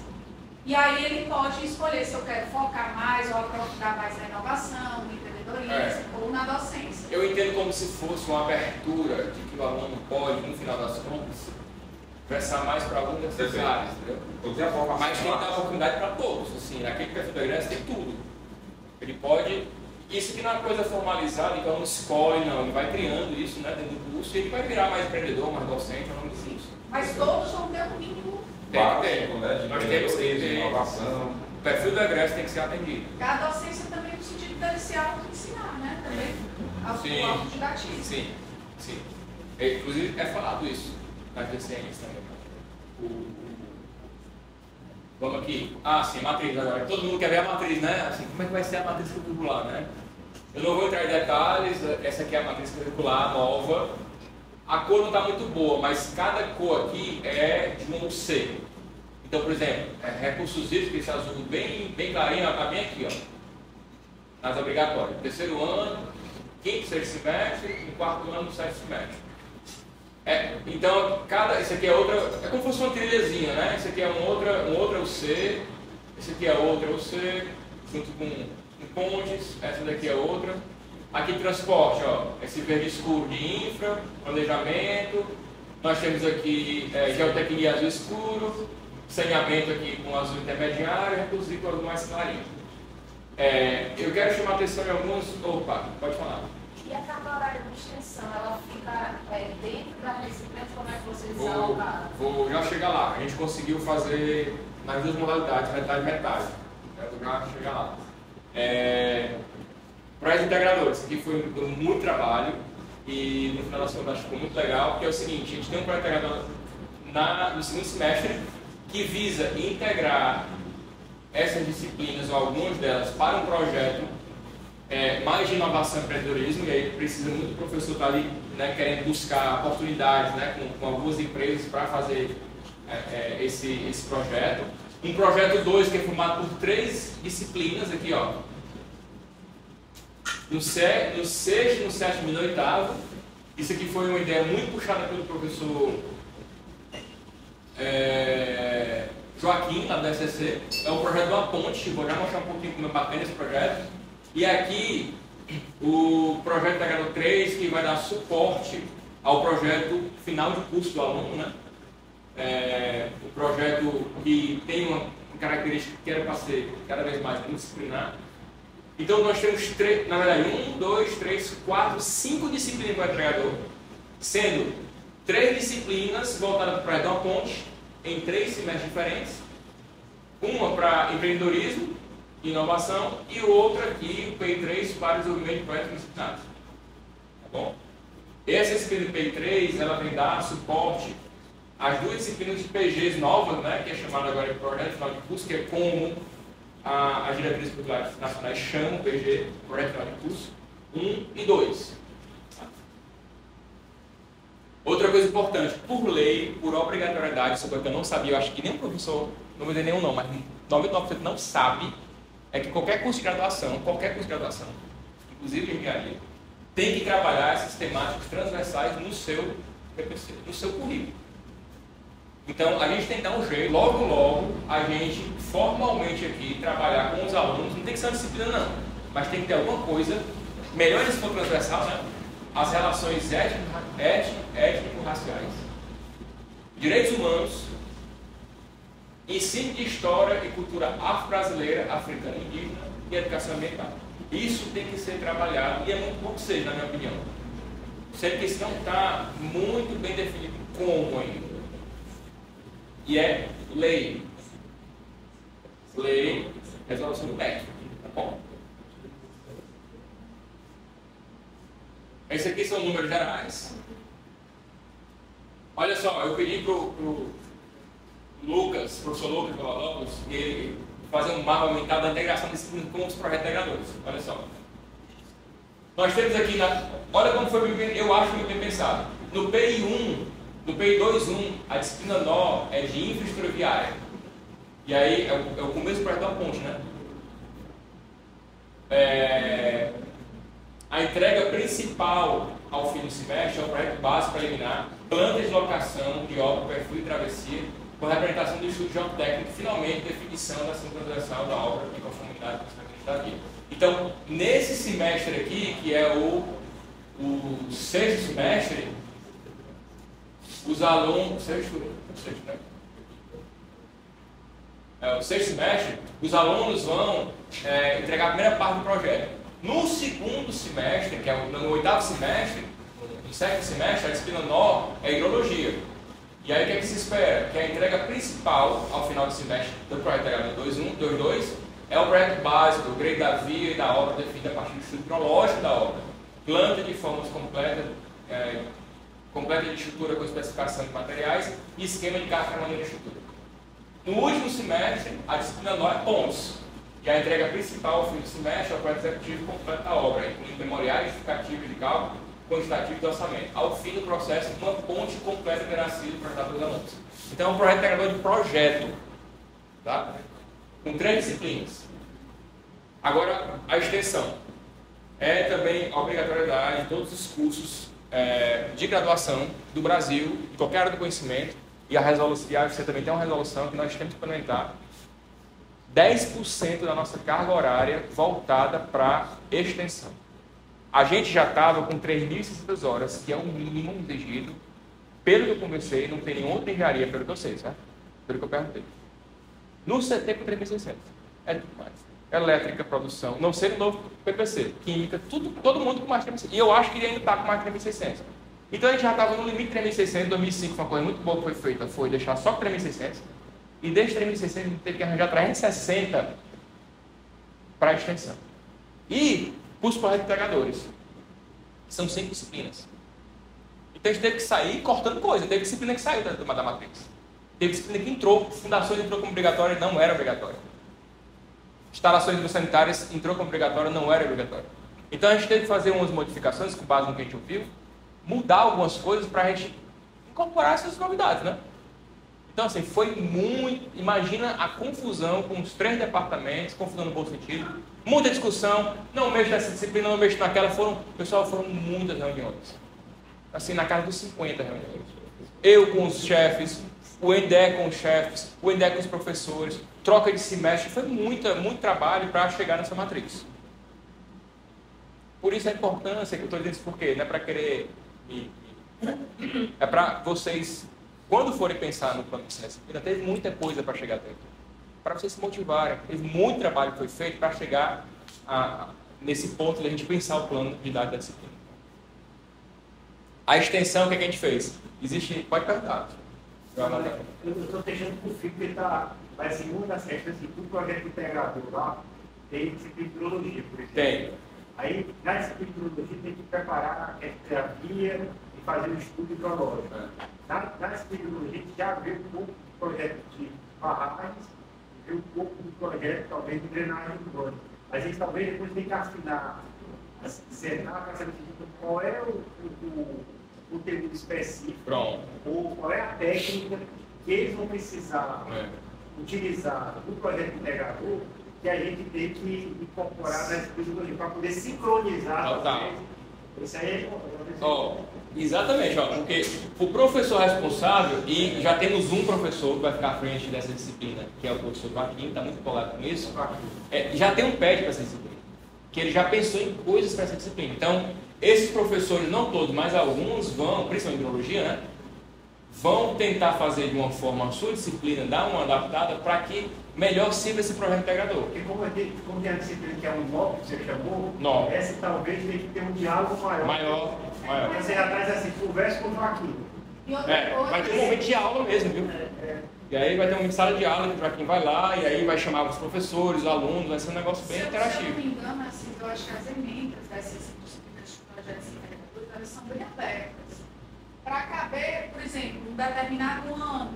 e aí ele pode escolher se eu quero focar mais ou aprofundar mais na inovação, no empreendedorismo ou na docência. Eu entendo como se fosse uma abertura de que o aluno pode, no final das contas, versar mais para algumas dessas áreas, entendeu? Mas tem que dar oportunidade para todos. Assim, naquele perfil do egresso tem tudo. Ele pode. Isso que não é uma coisa formalizada, então não escolhe, não. Ele vai criando isso, né, dentro do curso e ele vai virar mais empreendedor, mais docente, ao longo disso. Mas todos vão ter um mínimo. Básico, né, de nós temos que ter inovação. O perfil do egresso tem que ser atendido. A docência também no sentido dele se auto-ensinar, né? Também. Autodidatismo. Sim, sim. Inclusive é falado isso nas DCMs também. Vamos aqui. Sim, matriz agora. Todo mundo quer ver a matriz, né? Assim, como é que vai ser a matriz curricular, né? Eu não vou entrar em detalhes, essa aqui é a matriz curricular nova. A cor não está muito boa, mas cada cor aqui é de um C. Então, por exemplo, recursos hídricos, esse azul bem clarinho, está bem aqui, ó. Nas obrigatórias. Terceiro ano, quinto, sexto semestre, e quarto ano, sétimo semestre. Então, isso aqui é outra, é como se fosse uma trilhazinha, né? Isso aqui é um outro UC, esse aqui é outro UC, junto com pontes, essa daqui é outra. Aqui transporte, ó, esse verde escuro de infra, planejamento. Nós temos aqui geotecnia azul escuro, saneamento aqui com azul intermediário, recursos com azul mais clarinho. Eu quero chamar a atenção em alguns. Opa, pode falar. E a carga horária de extensão, ela fica dentro da disciplina, como é que vocês alocaram? Vou já chegar lá. A gente conseguiu fazer nas duas modalidades, metade e metade. Eu vou já chegar lá. Projetos integradores, isso aqui foi muito trabalho e no final das contas ficou muito legal, porque é o seguinte, a gente tem um projeto integrador no segundo semestre que visa integrar essas disciplinas ou algumas delas para um projeto mais de inovação e empreendedorismo, e aí precisa muito do professor estar ali, né, querendo buscar oportunidades, né, com algumas empresas para fazer esse projeto. Um projeto 2 que é formado por 3 disciplinas aqui, ó. No sexto, no sétimo e no oitavo. Isso aqui foi uma ideia muito puxada pelo professor Joaquim, lá da SCC. É um projeto de uma ponte, vou já mostrar um pouquinho como é bacana esse projeto. E aqui, o projeto integrador 3, que vai dar suporte ao projeto final de curso do aluno, né? O projeto que tem uma característica que era para ser cada vez mais multidisciplinar. Então nós temos, na verdade, 1, 2, 3, 4, 5 disciplinas para o integrador, sendo 3 disciplinas voltadas para o projeto de uma ponte, em 3 semestres diferentes, uma para empreendedorismo e inovação, e outra aqui, o PI3, para desenvolvimento de projetos disciplinares. Tá bom? Essa disciplina de PI3, ela vem dar suporte às 2 disciplinas de PGs novas, né, que é chamada agora de projeto final de curso, que é como as diretrizes curriculares nacionais chamam o PG, projeto final de curso, 1 e 2. Outra coisa importante, por lei, por obrigatoriedade, isso é coisa que eu não sabia, eu acho que nem o professor, não vou dizer nenhum não, mas 99% não sabe, é que qualquer curso de graduação, inclusive engenharia, tem que trabalhar essas temáticas transversais no seu PPC, no seu currículo. Então, a gente tem que dar um jeito, logo, a gente formalmente aqui trabalhar com os alunos, não tem que ser uma disciplina não, mas tem que ter alguma coisa, melhor se for transversal, né? as relações étnico-raciais, direitos humanos, ensino de história e cultura afro-brasileira, africana e indígena e educação ambiental. Isso tem que ser trabalhado e é muito pouco seja, na minha opinião. Sendo que isso não está muito bem definido como ainda. E é lei. Lei, resolução do MEC. Tá bom? Esses aqui são números gerais. Olha só, eu pedi pro Lucas, professor Lucas Villalobos, ele fazer um mapa mental da integração desse com os projetos integradores. Olha só. Nós temos aqui, olha como foi, eu acho muito bem pensado. No PI1, no PI 2.1, a disciplina nó é de infraestrutura viária. E aí é o começo do projeto da ponte, né? A entrega principal ao fim do semestre é o projeto básico preliminar, planta de locação de obra, perfil e travessia, com a representação do estudo geotécnico e, finalmente, definição da sincronização da obra em conformidade com o que está aqui. Então, nesse semestre aqui, que é o sexto semestre, os alunos... o sexto semestre, os alunos vão entregar a primeira parte do projeto. No segundo semestre, que é no oitavo semestre, no sétimo semestre, a disciplina nó é hidrologia. E aí o que é que se espera? Que a entrega principal, ao final do semestre, do projeto integramento 2.2 é o projeto básico, o grade da via e da obra definida a partir do estudo hidrológico da obra. Planta de formas completa de estrutura com especificação de materiais e esquema de carga de maneira de estrutura. No último semestre, a disciplina nó é pontos. E a entrega principal ao fim do semestre é o projeto executivo completo da obra, incluindo memoriais justificativos de cálculo, quantitativo de orçamento. Ao fim do processo, uma ponte completa terá sido projetada pelos alunos. Então, é um projeto integrador de projeto, tá? Com 3 disciplinas. Agora, a extensão. É também obrigatoriedade de todos os cursos de graduação do Brasil, de qualquer área do conhecimento, e a AFC também tem uma resolução que nós temos que implementar 10% da nossa carga horária voltada para extensão. A gente já estava com 3.600 horas, que é o mínimo exigido. Pelo que eu conversei, não tem nenhuma outra engenharia, pelo que eu sei, certo? Pelo que eu perguntei. No CT com 3.600. É tudo mais. Elétrica, produção, não sei o novo PPC, química, tudo, todo mundo com mais de 3.600. E eu acho que ele ainda está com mais de 3.600. Então a gente já estava no limite de 3.600. Em 2005, uma coisa muito boa que foi feita foi deixar só 3.600. E desde 3.600 a gente teve que arranjar 360 para a extensão. E os projetos integradores, que são 5 disciplinas. Então a gente teve que sair cortando coisa. Teve disciplina que saiu da matriz. Teve disciplina que entrou. Fundações entrou como obrigatória, não era obrigatória. Instalações hidrossanitárias entrou como obrigatória, não era obrigatória. Então a gente teve que fazer umas modificações com base no que a gente ouviu, mudar algumas coisas para a gente incorporar essas novidades, né? Então, assim, foi muito... Imagina a confusão com os 3 departamentos, confusão no bom sentido, muita discussão, não mexo nessa disciplina, não mexo naquela. Pessoal, foram muitas reuniões. Assim, na casa dos 50 reuniões. Eu com os chefes, o NDE com os chefes, o NDE com os professores, troca de semestre. Foi muito trabalho para chegar nessa matriz. Por isso a importância que eu estou dizendo isso, por quê? Não é para querer... É para vocês... Quando forem pensar no plano de disciplina, teve muita coisa para chegar até aqui. Para vocês se motivarem. Teve muito trabalho que foi feito para chegar nesse ponto de a gente pensar o plano de idade da disciplina. A extensão, o que a gente fez? Existe... Pode perguntar. Eu estou deixando por fim, porque vai ser uma das questões que o projeto integrador lá tem disciplina de hidrologia, por exemplo. Tem. Aí, na disciplina de hidrologia, tem que preparar a terapia e fazer um estudo hidrológico. Na disciplina de hidrologia, a gente já vê um pouco do projeto de barragens, vê um pouco do projeto, talvez, de drenagem urbana. A gente talvez depois tem que afinar, sentar para saber qual é o conteúdo específico. Pronto. Ou qual é a técnica que eles vão precisar utilizar no projeto integrador, que a gente tem que incorporar na disciplina para poder sincronizar. Tá. Isso aí Exatamente, porque o professor responsável, e já temos um professor que vai ficar à frente dessa disciplina, que é o professor Joaquim, está muito empolgado com isso, já tem um PED para essa disciplina, que ele já pensou em coisas para essa disciplina. Então, esses professores, não todos, mas alguns vão, principalmente em hidrologia, né? Vão tentar fazer de uma forma a sua disciplina, dar uma adaptada para que melhor sirva esse projeto integrador. Porque como tem a disciplina que é um nó que você chamou, Nó. essa talvez tem que ter um diálogo maior. Maior. Você já traz assim, conversa com o Joaquim. E outra coisa, Vai ter um momento de aula mesmo, viu? E aí vai ter um momento de sala de aula que o Joaquim vai lá, e aí vai chamar os professores, os alunos, vai ser um negócio bem se eu interativo. não me engano, assim, eu acho que as emendas dessas disciplinas de projetos integradores, elas são bem abertas. Para caber, por exemplo, um determinado ano,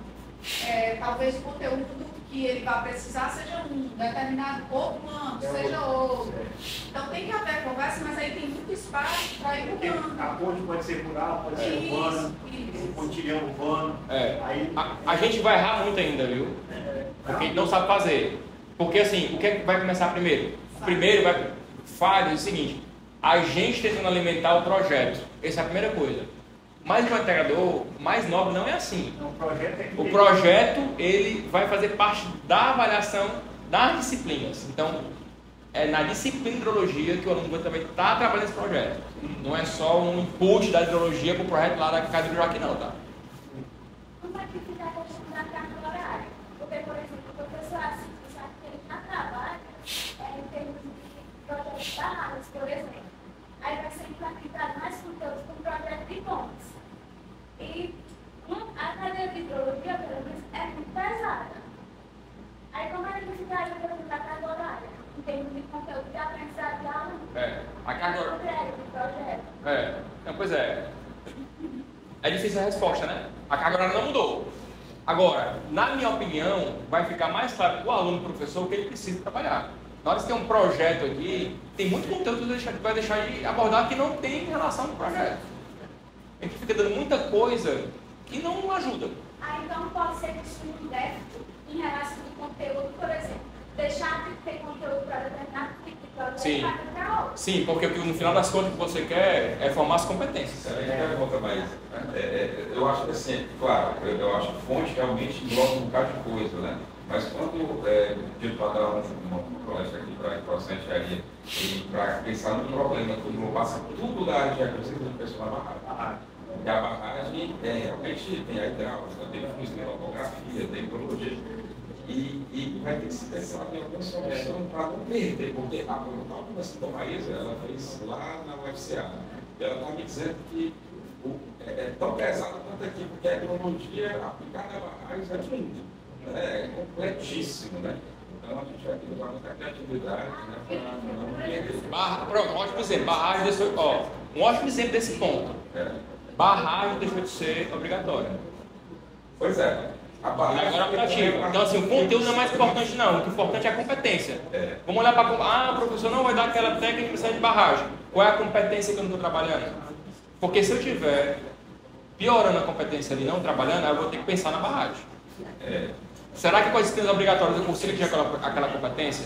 talvez o conteúdo que ele vai precisar seja um determinado outro ano, seja outro. Então tem que haver conversa, mas aí tem muito espaço para ir Porque mudando. a ponte pode ser rural, pode ser urbana, um pontilhão urbano. Aí, A gente vai errar muito ainda, viu? Porque a gente não sabe fazer. Porque assim, o que é que vai começar primeiro? Primeiro vai fazer o seguinte, a gente tentando alimentar o projeto. Essa é a primeira coisa. Mas o integrador mais nobre não é assim. O projeto ele vai fazer parte da avaliação das disciplinas. Então, é na disciplina de hidrologia que o aluno vai também estar trabalhando esse projeto. Não é só um input da hidrologia para o projeto lá da casa do Joaquim, não, tá? Como é que fica a questão da carga horária? Porque, por exemplo, o professor assim, sabe que ele já trabalha em termos de projetos barrados, por exemplo. Aí vai ser implementado mais conteúdo com o projeto de pontes. E a cadeira de hidrologia, pelo menos, é muito pesada. Aí como é que ficaria, por exemplo, a carga horária? Em termos de conteúdo de aprendizagem de aluno? A carga horária. De projeto. Pois é. É difícil a resposta, né? A carga horária não mudou. Agora, na minha opinião, vai ficar mais claro para o aluno e para o professor o que ele precisa trabalhar. Na hora que tem um projeto aqui, tem muito conteúdo que vai deixar de abordar que não tem relação com o projeto. A gente fica dando muita coisa que não ajuda. Então pode ser que isso um déficit em relação ao conteúdo, por exemplo, deixar de ter conteúdo para determinado tipo de projeto para outro. Sim, porque no final das contas o que você quer é formar as competências. Eu acho que assim, claro, eu acho que fonte realmente engloba um bocado de coisa, né? Mas quando pedi para dar uma palestra aqui para a educação engenharia e para pensar no problema, quando não passa tudo da área de agricultura do pessoal na barragem. E a barragem realmente tem a hidráulica, tem fluxo, tem topografia, tem hidrologia. E vai ter que se pensar em alguma solução para não perder, porque a Universidade da Maísa, ela fez lá na UFCA. E ela está me dizendo que é tão pesado quanto aqui, porque a hidrologia aplicada à barragem é muito. É completíssimo, né? Então a gente vai ter que usar muita criatividade, né? Para não perder. Pronto, um ótimo exemplo. Barragem deixou, um ótimo exemplo desse ponto. Barragem deixou de ser obrigatória. Pois é. A barragem agora é optativa. Então assim, o conteúdo não é mais importante não. O que é importante é a competência. Vamos olhar para o professor não vai dar aquela técnica que precisa de barragem. Qual é a competência que eu não estou trabalhando? Porque se eu estiver piorando a competência ali, não trabalhando, aí eu vou ter que pensar na barragem. Será que com as disciplinas obrigatórias eu consigo atingir aquela competência?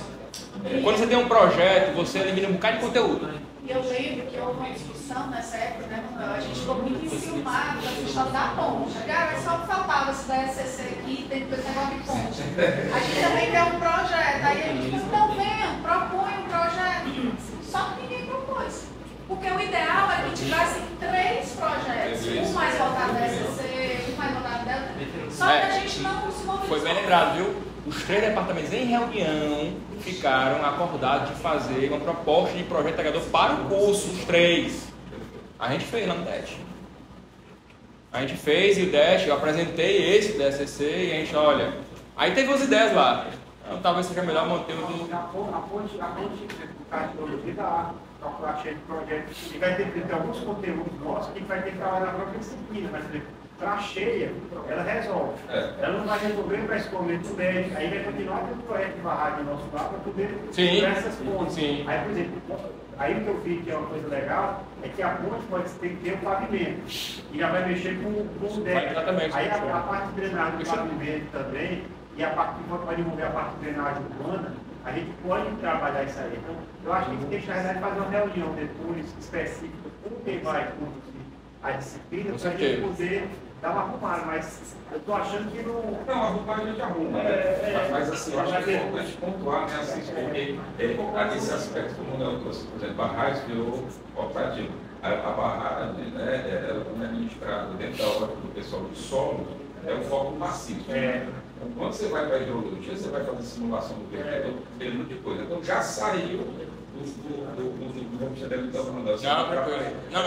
Quando você tem um projeto, você elimina um bocado de conteúdo. E eu lembro que houve uma discussão nessa época, né, Manuel? A gente ficou muito enciumado com a questão da ponte. Cara, só faltava se da SCC aqui, tem que ter negócio de ponte. A gente também quer um projeto. Aí a gente falou, então venham, propõe um projeto. Só que ninguém propôs. Porque o ideal é que tivesse 3 projetos. Um mais voltado da SCC, um mais voltado dela. Só que a gente não se mobilizou. Foi bem lembrado, viu? Os 3 departamentos em reunião ficaram acordados de fazer uma proposta de projeto integrador para o curso, os 3. A gente fez lá no DET. A gente fez e o DET, eu apresentei esse do SCC e a gente, olha... Aí teve umas ideias lá. Então, talvez seja melhor manter o do... A ponte do caso de hidrologia da calcular cheio de projetos, e vai ter que ter alguns conteúdos nossos que vai ter que trabalhar na própria disciplina, mas para cheia, ela resolve. Ela não vai resolver para esse momento médio, aí vai continuar tendo projeto de barragem no nosso lado para poder Sim. essas pontes. Sim. Aí, por exemplo, aí o que eu vi que é uma coisa legal é que a ponte pode ter que ter um pavimento e já vai mexer com o deck. Exatamente. Aí a parte de drenagem do pavimento também, e a parte que pode envolver a parte de drenagem urbana, a gente pode trabalhar isso aí. Então, eu acho que a gente tem que, na verdade, fazer uma reunião depois específica com quem vai conduzir a disciplina para a gente poder dar uma arrumada, mas eu estou achando que não... Não, arrumar a gente arruma, mas assim, eu acho que é importante pontuar, né, assim, porque esse aspecto, como eu trouxe, por exemplo, barragem virou optativo. A barragem, né, ela como é administrada dentro da ordem do pessoal de solo, é um foco maciço. Então, quando você vai para a hidrologia, você vai fazer simulação do vento, tem muita coisa. Então já saiu do Não,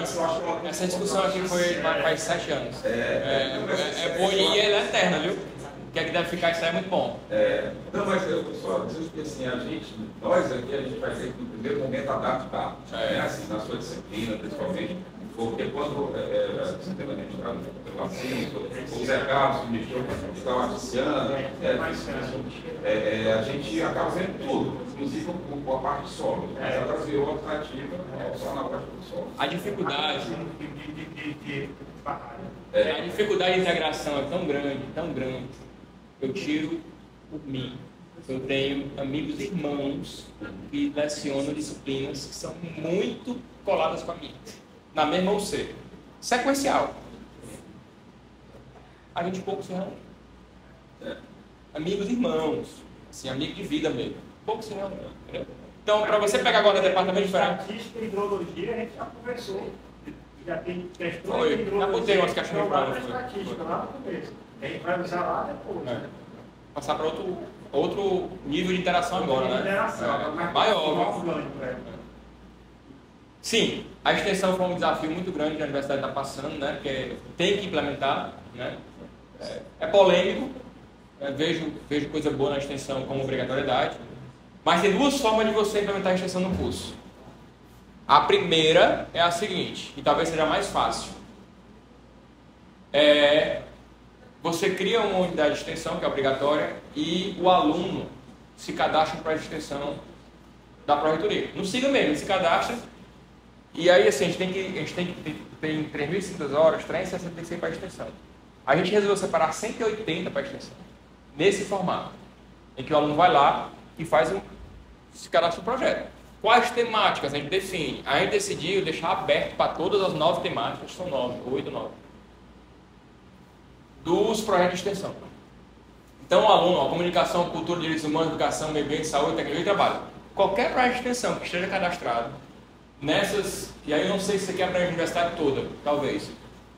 essa discussão aqui foi faz 7 anos. É boa e ela é eterna, viu? O que é que deve ficar, isso aí é muito bom. Não, mas eu só dizer que assim, nós aqui, a gente vai ter que, no primeiro momento, adaptar, né, assim, na sua disciplina, principalmente, porque quando você tem administrado pelo Assino, o Zé Carlos, que está oficiando, a gente acaba vendo tudo, inclusive com a parte de solo. Mas agora virou alternativa só na parte do solo. A dificuldade de integração é tão grande. Eu tiro por mim. Eu tenho amigos e irmãos que lecionam disciplinas que são muito coladas com a minha. Na mesma UC. Sequencial. A gente pouco se reúne. Amigos e irmãos. Assim, amigo de vida mesmo. Pouco se reúne. Então, para você pegar agora o departamento diferente. Estatística e hidrologia, a gente já conversou. Já tem questões Foi. de hidrologia. Já botei umas caixinhas para para estatística lá no começo. A gente vai usar lá depois. Passar para outro nível de interação agora, né? Maior. Sim, a extensão foi um desafio muito grande que a universidade está passando, né? Porque tem que implementar, né? É polêmico, vejo coisa boa na extensão como obrigatoriedade, mas tem duas formas de você implementar a extensão no curso. A primeira é a seguinte, e talvez seja mais fácil. Você cria uma unidade de extensão, que é obrigatória, e o aluno se cadastra para a extensão da Pró-Reitoria. Não siga mesmo, se cadastra. E aí, assim, a gente tem que ter 3.500 horas, 366 para a extensão. A gente resolveu separar 180 para a extensão, nesse formato, em que o aluno vai lá e se cadastra no projeto. Quais temáticas a gente define? A gente decidiu deixar aberto para todas as 9 temáticas, são 8 ou 9, dos projetos de extensão. Então, o aluno, comunicação, cultura, direitos humanos, educação, meio ambiente, saúde, tecnologia e trabalho. Qualquer projeto de extensão que esteja cadastrado, nessas, e aí eu não sei se você quer para a universidade toda, talvez,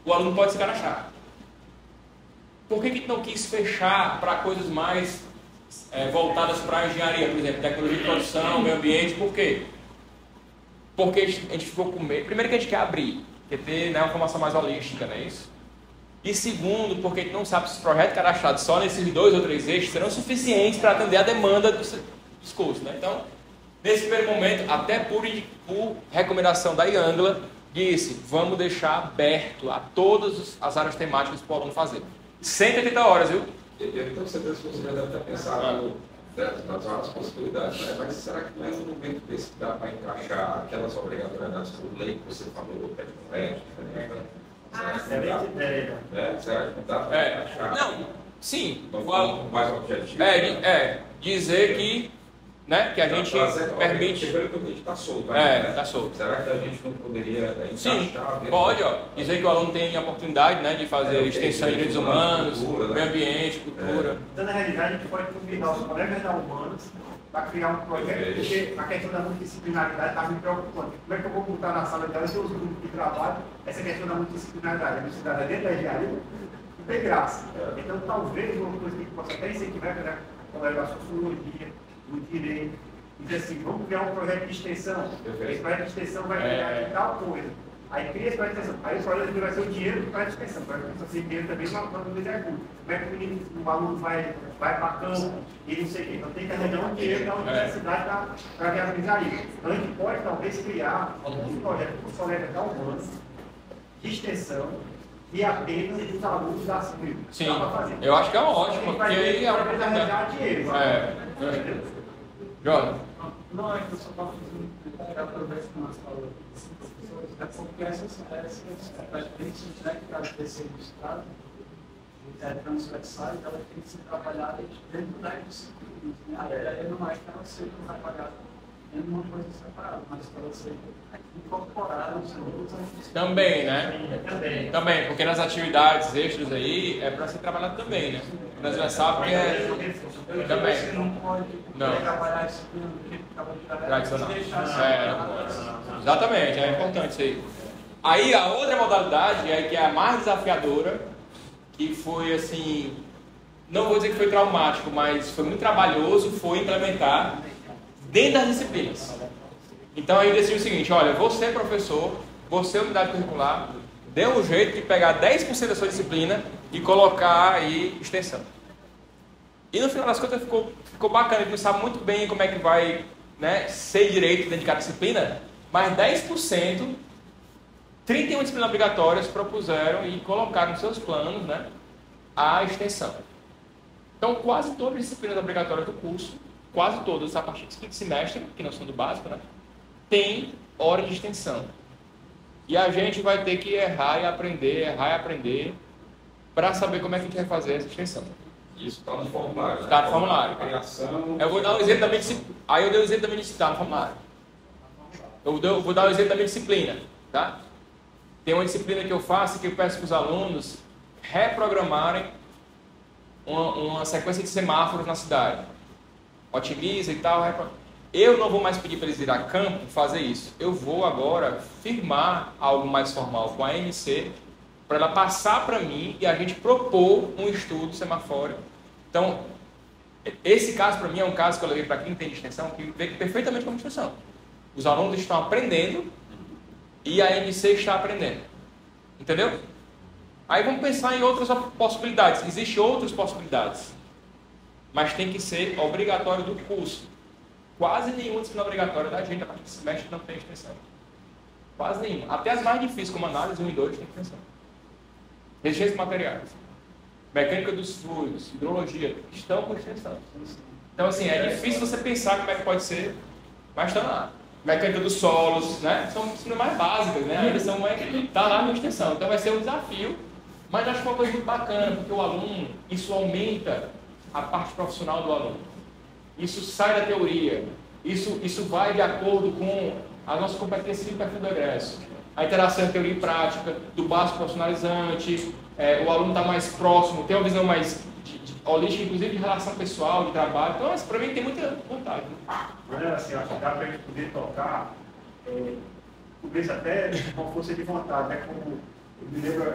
o aluno pode se cadastrar. Por que que não quis fechar para coisas mais voltadas para a engenharia, por exemplo, tecnologia de produção, meio ambiente? Por quê? Porque a gente ficou com medo. Primeiro que a gente quer abrir, quer ter, né, uma formação mais holística, não é isso? E segundo, porque a gente não sabe se os projetos cadastrados só nesses 2 ou 3 eixos serão suficientes para atender a demanda dos cursos, né? Então, nesse primeiro momento, até por recomendação da IANGLA, disse, vamos deixar aberto a todas as áreas temáticas que o aluno fazer. 180 horas, viu? Eu tenho certeza que você já deve ter pensado nas várias possibilidades, né? Mas será que não é um momento desse que dá para encaixar aquelas obrigatoriedades por lei que você falou, pé de crédito, né? Excelente ideia. Será que não dá para encaixar? Não, sim. Mais objetivo. Dizer que, né, que a gente permite. Primeiro que a gente está solto. Está solto. Será que a gente não poderia encaixar? Sim, pode, dizer que o aluno tem a oportunidade, né, de fazer extensão de direitos humanos, meio ambiente, cultura. Então, na realidade, a gente pode convidar os colegas da Humanas para criar um projeto, porque a questão da multidisciplinaridade está me preocupando. Como é que eu vou botar na sala dela e os grupos de trabalho essa questão da multidisciplinaridade? A universidade dentro da engenharia não tem graça. Então, talvez uma coisa que possa até incentivar, né, como é a sociologia, o direito, e dizer assim, vamos criar um projeto de extensão. Esse projeto de extensão vai criar tal coisa. Aí cria esse projeto de extensão. Aí o projeto vai ser o dinheiro do projeto de extensão. O projeto de extensão sem dinheiro também não é executivo. Como é que o aluno vai para campo e não sei o quê. Então tem que arranjar um dinheiro da universidade para viabilizar isso. Então a gente pode talvez criar um projeto com os colegas da Humanas de extensão e apenas dos alunos da CIMI. Sim, eu acho que é ótimo, porque aí é uma oportunidade. Jorge. Não, é que eu só estava fazendo aproveitando as palavras dos professores, é porque essas competências, né, que elas têm sido estudadas, transversais, elas têm que ser trabalhadas dentro das disciplinas. Né? A ideia não é que elas sejam trabalhadas em uma coisa separada, mas que elas sejam incorporadas em outras. Também, né? Também, porque nas atividades extras aí é para ser trabalhado também, né? Transversal, porque também. Você não pode trabalhar isso com o que acaba de tradicional. Exatamente, é importante isso aí. Aí a outra modalidade, que é a mais desafiadora, que foi assim, não vou dizer que foi traumático, mas foi muito trabalhoso, foi implementar dentro das disciplinas. Então aí eu decidi o seguinte, olha, você professor, você unidade curricular, dê um jeito de pegar 10% da sua disciplina e colocar aí extensão. E no final das contas ficou bacana, a gente não sabe muito bem como é que vai, né, ser direito dentro de cada disciplina, mas 10%, 31 disciplinas obrigatórias propuseram e colocaram nos seus planos, né, a extensão. Então quase todas as disciplinas obrigatórias do curso, quase todas a partir do quinto semestre, que não são do básico, né, tem hora de extensão. E a gente vai ter que errar e aprender para saber como é que a gente vai fazer essa extensão. Isso está no formulário. Está no formulário. Criação. Eu vou dar um exemplo da minha disciplina. Aí eu dei o exemplo da minha disciplina, está no formulário. Eu vou dar o exemplo da minha disciplina, tá? Tem uma disciplina que eu faço que eu peço para os alunos reprogramarem uma sequência de semáforos na cidade. Otimiza e tal. Eu não vou mais pedir para eles ir a campo fazer isso. Eu vou agora firmar algo mais formal com a AMC para ela passar para mim e a gente propor um estudo semafórico. Então, esse caso para mim é um caso que eu levei para quem tem extensão, que vê perfeitamente como extensão. Os alunos estão aprendendo e a AMC está aprendendo. Entendeu? Aí vamos pensar em outras possibilidades. Existem outras possibilidades, mas tem que ser obrigatório do curso. Quase nenhuma disciplina obrigatória da gente a partir do semestre não tem extensão. Quase nenhuma. Até as mais difíceis, como análise 1 e 2, tem extensão. Resistência de materiais, mecânica dos fluidos, hidrologia, estão com extensão. Então, assim, é difícil você pensar como é que pode ser, mas está lá. Mecânica dos solos, né? São disciplinas mais básicas, né? Eles são tá lá na extensão. Então vai ser um desafio, mas acho que é uma coisa muito bacana, porque o aluno, isso aumenta a parte profissional do aluno. Isso sai da teoria, isso vai de acordo com a nossa competência de perfil do egresso. A interação entre teoria e prática, do básico profissionalizante, o aluno está mais próximo, tem uma visão mais holística, inclusive de relação pessoal, de trabalho. Então, para mim, tem muita vantagem. Mas assim, acho que dá para a gente poder tocar, talvez até com força de vontade, né? Como eu me lembro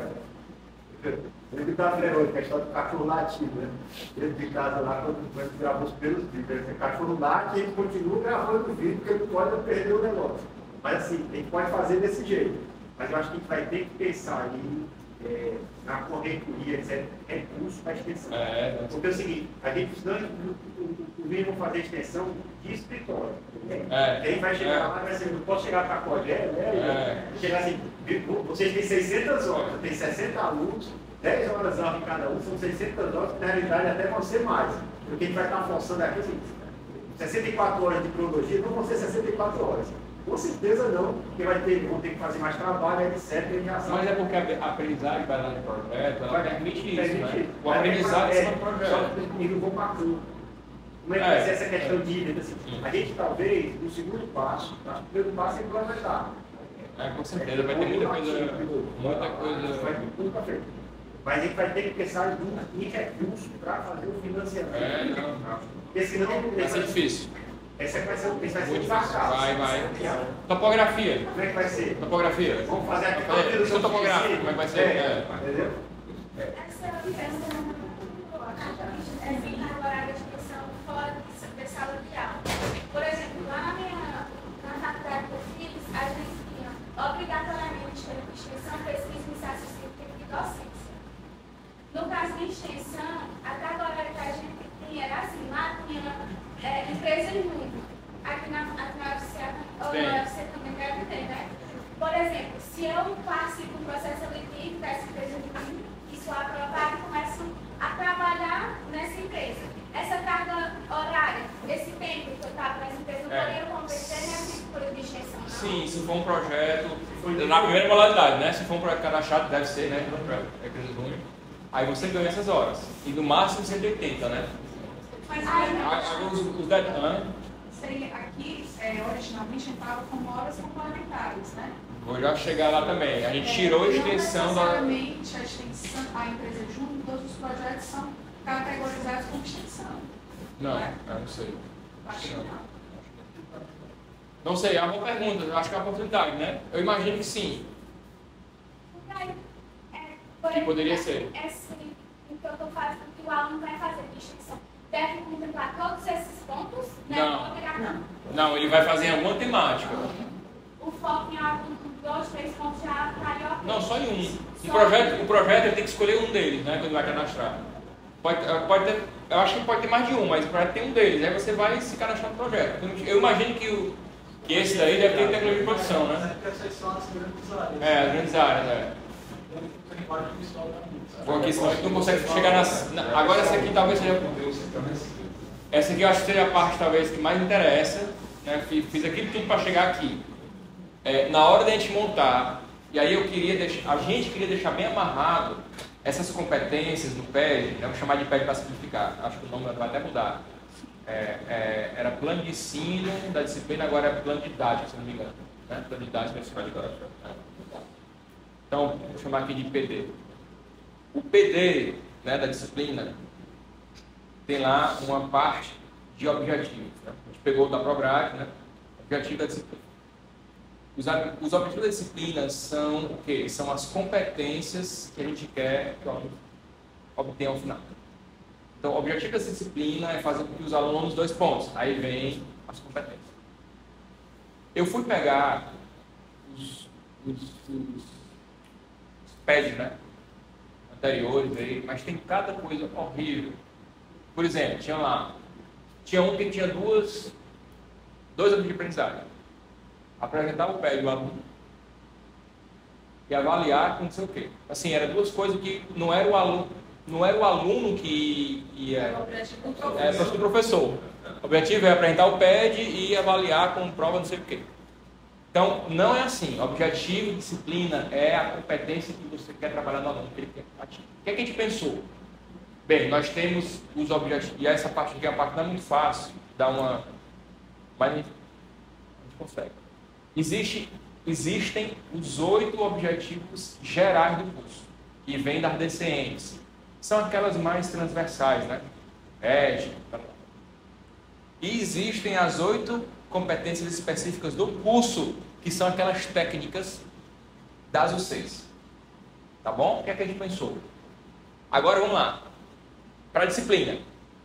da Freud, que é a história do cachorro latido, né? Dentro de casa lá, quando gravou os primeiros vídeos, o cachorro late e ele continua gravando o vídeo, porque ele pode perder o negócio. Mas assim, a gente pode fazer desse jeito. Mas eu acho que a gente vai ter que pensar na corretoria, etc., recurso para extensão. Porque é o seguinte, a gente precisa do fazer extensão de escritório. Quem vai chegar lá vai ser, não posso chegar para a Cogé, chegar assim, vocês têm 600 horas, tem 60 alunos, 10 horas em cada um, são 600 horas, que na realidade até vão ser mais. Porque a gente vai estar forçando aqui, assim, 64 horas de biologia não vão ser 64 horas. Com certeza não, porque vão ter que fazer mais trabalho, etc. Mas é porque a aprendizagem vai lá no projeto, ela permite isso, né? O aprendizado é no projeto. E não vou para campo. Como é que vai ser essa questão de híbrido? Assim, a gente talvez, no segundo passo, o primeiro passo é implementar. Com certeza, vai ter muita coisa. Vai ter tudo para frente. Mas a gente vai ter que pensar em recursos para fazer o financiamento. Porque senão vai ser difícil. Esse vai ser muito fracasso. Vai. Topografia. Como é que vai ser? Topografia. Vamos fazer aqui questão topográfica. Como é que vai ser? Entendeu? Essa horária de extensão fora da sala de aula. Por exemplo, lá na faculdade que eu fiz, a gente tinha obrigatoriamente extensão, pesquisa, iniciação científica e docência. No caso de extensão, a carga horária que a gente tinha era assim, lá tinha empresa muito. Aqui na UFC também deve ter, né? Por exemplo, se eu participo do processo seletivo dessa empresa de mim, e sou aprovada e começo a trabalhar nessa empresa. Essa carga horária, esse tempo que eu estava nessa empresa, eu poderia competir nessa escolha de extensão, não? Sim, se for um projeto, na primeira modalidade, né? Se for um projeto cadastrado, deve ser, né? Empresa júnior. Aí você ganha essas horas. E no máximo 180, né? Mas aqui, originalmente, entrava como horas complementares, né? Vou já chegar lá também. A gente tirou a extensão da... Necessariamente a empresa junto, todos os projetos são categorizados como extensão. Não, é? Eu não sei. Acho que não. Não sei, é uma boa pergunta. Eu acho que é uma oportunidade, né? Eu imagino que sim. que poderia ser. O que eu estou fazendo, que o aluno vai fazer distinção, deve contemplar todos esses pontos? Né? Não, ele vai fazer em alguma temática. O foco em algum 2, 3 pontos já estaria ok? Não, só em um. O projeto ele tem que escolher um deles, né, quando vai cadastrar. Pode ter, eu acho que pode ter mais de um, mas o projeto tem um deles. Aí você vai se cadastrar no projeto. Eu imagino que esse daí deve ter tecnologia de produção, né? Essas são as grandes áreas. As grandes áreas, Porque senão tu não consegue chegar agora essa aqui talvez seja... Essa aqui eu acho que seja a parte talvez que mais interessa, né? Fiz aquilo tudo para chegar aqui. Na hora da gente montar, e aí a gente queria deixar bem amarrado essas competências no PED, vamos chamar de PED para simplificar, acho que o nome vai até mudar. Era plano de ensino da disciplina, agora é plano didático, se não me engano. Né? Plano didático da disciplina. Então, vou chamar aqui de PD. O PD, né, da disciplina tem lá uma parte de objetivos. Né? A gente pegou da Prograde, né? Objetivo da disciplina. Os objetivos da disciplina são o quê? São as competências que a gente quer que o aluno obtenha ao final. Então, o objetivo dessa disciplina é fazer com que os alunos 2 pontos. Aí vem as competências. Eu fui pegar os PED, né? Anteriores aí, mas tem cada coisa horrível. Por exemplo, tinha um que tinha dois objetivos de aprendizagem. Apresentar o PED do aluno e avaliar com não sei o quê. Assim, eram 2 coisas que não era o aluno que ia... Era o professor. O objetivo é apresentar o PED e avaliar com prova não sei o quê. Então, não é assim. O objetivo de disciplina é a competência que você quer trabalhar no aluno, que ele quer atingir. O que é que a gente pensou? Bem, nós temos os objetivos, e essa parte aqui, a parte não é muito fácil, mas a gente consegue. Existem os 8 objetivos gerais do curso, que vêm das DCMs. São aquelas mais transversais, né? E existem as 8 competências específicas do curso, que são aquelas técnicas das UCs. Tá bom? O que é que a gente pensou? Agora vamos lá. Para a disciplina.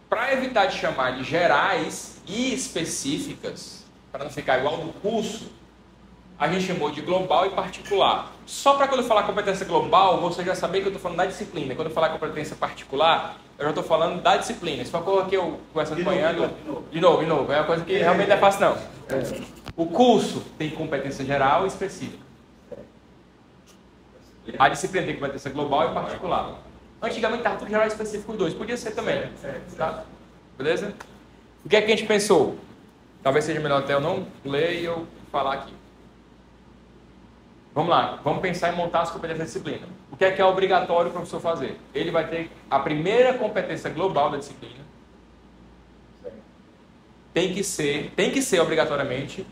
Para evitar de chamar de gerais e específicas, para não ficar igual no curso, a gente chamou de global e particular. Só para quando eu falar competência global, você já saber que eu estou falando da disciplina. Quando eu falar competência particular, eu já estou falando da disciplina. Se for uma coisa que eu converso acompanhando... De novo. É uma coisa que realmente não é fácil, não. O curso tem competência geral e específica. A disciplina tem competência global e particular. Antigamente estava tudo geral e específico 2. Podia ser também. Tá? Beleza? O que é que a gente pensou? Talvez seja melhor até eu não ler e eu falar aqui. Vamos lá, vamos pensar em montar as competências da disciplina. O que é obrigatório o professor fazer? Ele vai ter a primeira competência global da disciplina. Tem que ser obrigatoriamente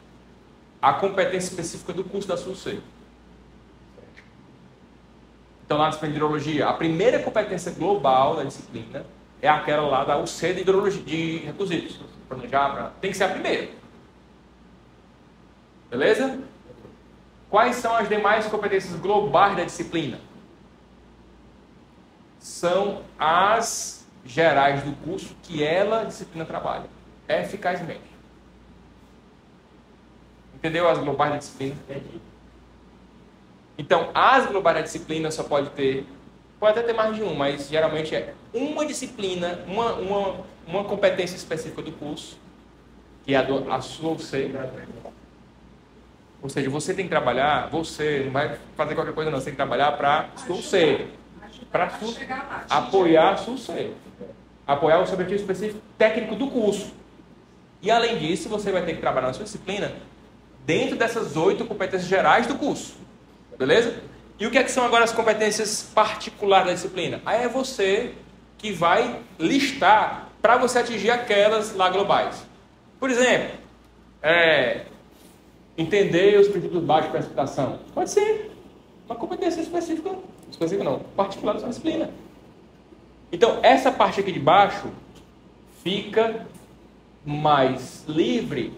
a competência específica do curso da sua UC. Então, lá na disciplina de hidrologia, a primeira competência global da disciplina é aquela lá da UC de hidrologia, de requisitos. Tem que ser a primeira. Beleza? Quais são as demais competências globais da disciplina? São as gerais do curso que a disciplina trabalha eficazmente. Entendeu as globais da disciplina? Então, as globais da disciplina só pode até ter mais de um, mas geralmente é uma disciplina, uma competência específica do curso, que é a sua UC. Ou seja, você tem que trabalhar, você não vai fazer qualquer coisa não, você tem que trabalhar para apoiar a sua UC. Apoiar o seu objetivo específico técnico do curso. E além disso, você vai ter que trabalhar na sua disciplina dentro dessas 8 competências gerais do curso. Beleza? E o que são agora as competências particulares da disciplina? Aí é você que vai listar para você atingir aquelas lá globais. Por exemplo, entender os princípios básicos de precipitação. Pode ser uma competência específica não, particular da sua disciplina. Então, essa parte aqui de baixo fica mais livre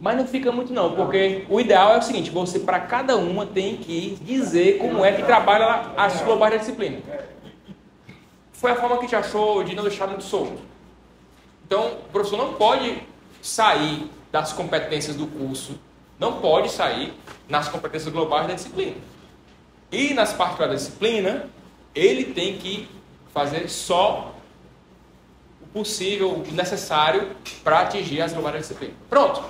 Mas não fica muito não, porque o ideal é o seguinte, você para cada uma tem que dizer como é que trabalha as globais da disciplina. Foi a forma que a gente achou de não deixar muito solto. Então, o professor não pode sair das competências do curso, não pode sair nas competências globais da disciplina. E nas particulares da disciplina, ele tem que fazer só o possível, o necessário para atingir as globais da disciplina. Pronto,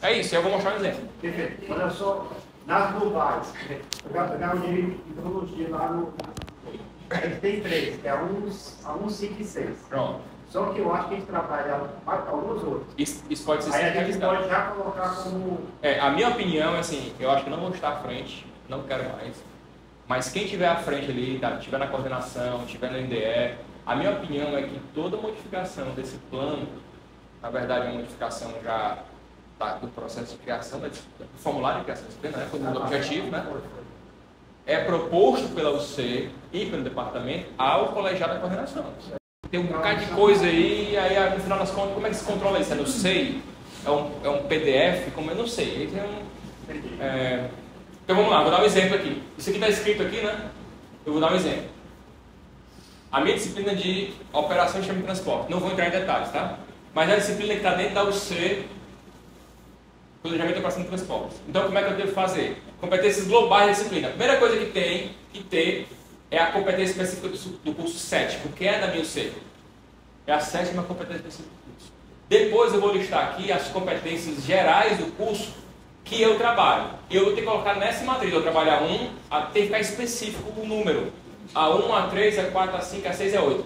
é isso, eu vou mostrar um exemplo. Perfeito. Olha só, nas globais, eu pegar o direito de hidrologia lá no... A gente tem 3, que é a 1, 5 e 6. Pronto. Só que eu acho que a gente trabalha alguns outros. Isso pode ser aí a gente simplificado. pode já colocar como... A minha opinião é assim, eu acho que não vou estar à frente, não quero mais. Mas quem estiver à frente ali, estiver na coordenação, estiver no NDE, a minha opinião é que toda modificação desse plano, na verdade é uma modificação já do processo de criação, do formulário de criação da disciplina, né, como objetivo, né, é proposto pela UC e pelo departamento ao colegiado da coordenação. Tem um bocado de coisa aí, e aí no final das contas, como é que se controla isso? É no SEI? É um PDF? Como eu não sei. Então vamos lá, vou dar um exemplo aqui. Isso aqui está escrito aqui, né? Eu vou dar um exemplo. A minha disciplina de operação de sistema de transporte. Não vou entrar em detalhes, tá? Mas é a disciplina que está dentro da UC, planejamento e operação de transporte. Então como é que eu devo fazer? Competências globais da disciplina. A primeira coisa que tem que ter é a competência específica do curso 7, porque é da minha UC. É a 7ª competência específica do curso. Depois eu vou listar aqui as competências gerais do curso que eu trabalho. Eu vou ter que colocar nessa matriz, eu trabalho A1, até ficar específico o número. A1, A3, A4, A5, A6 e A8.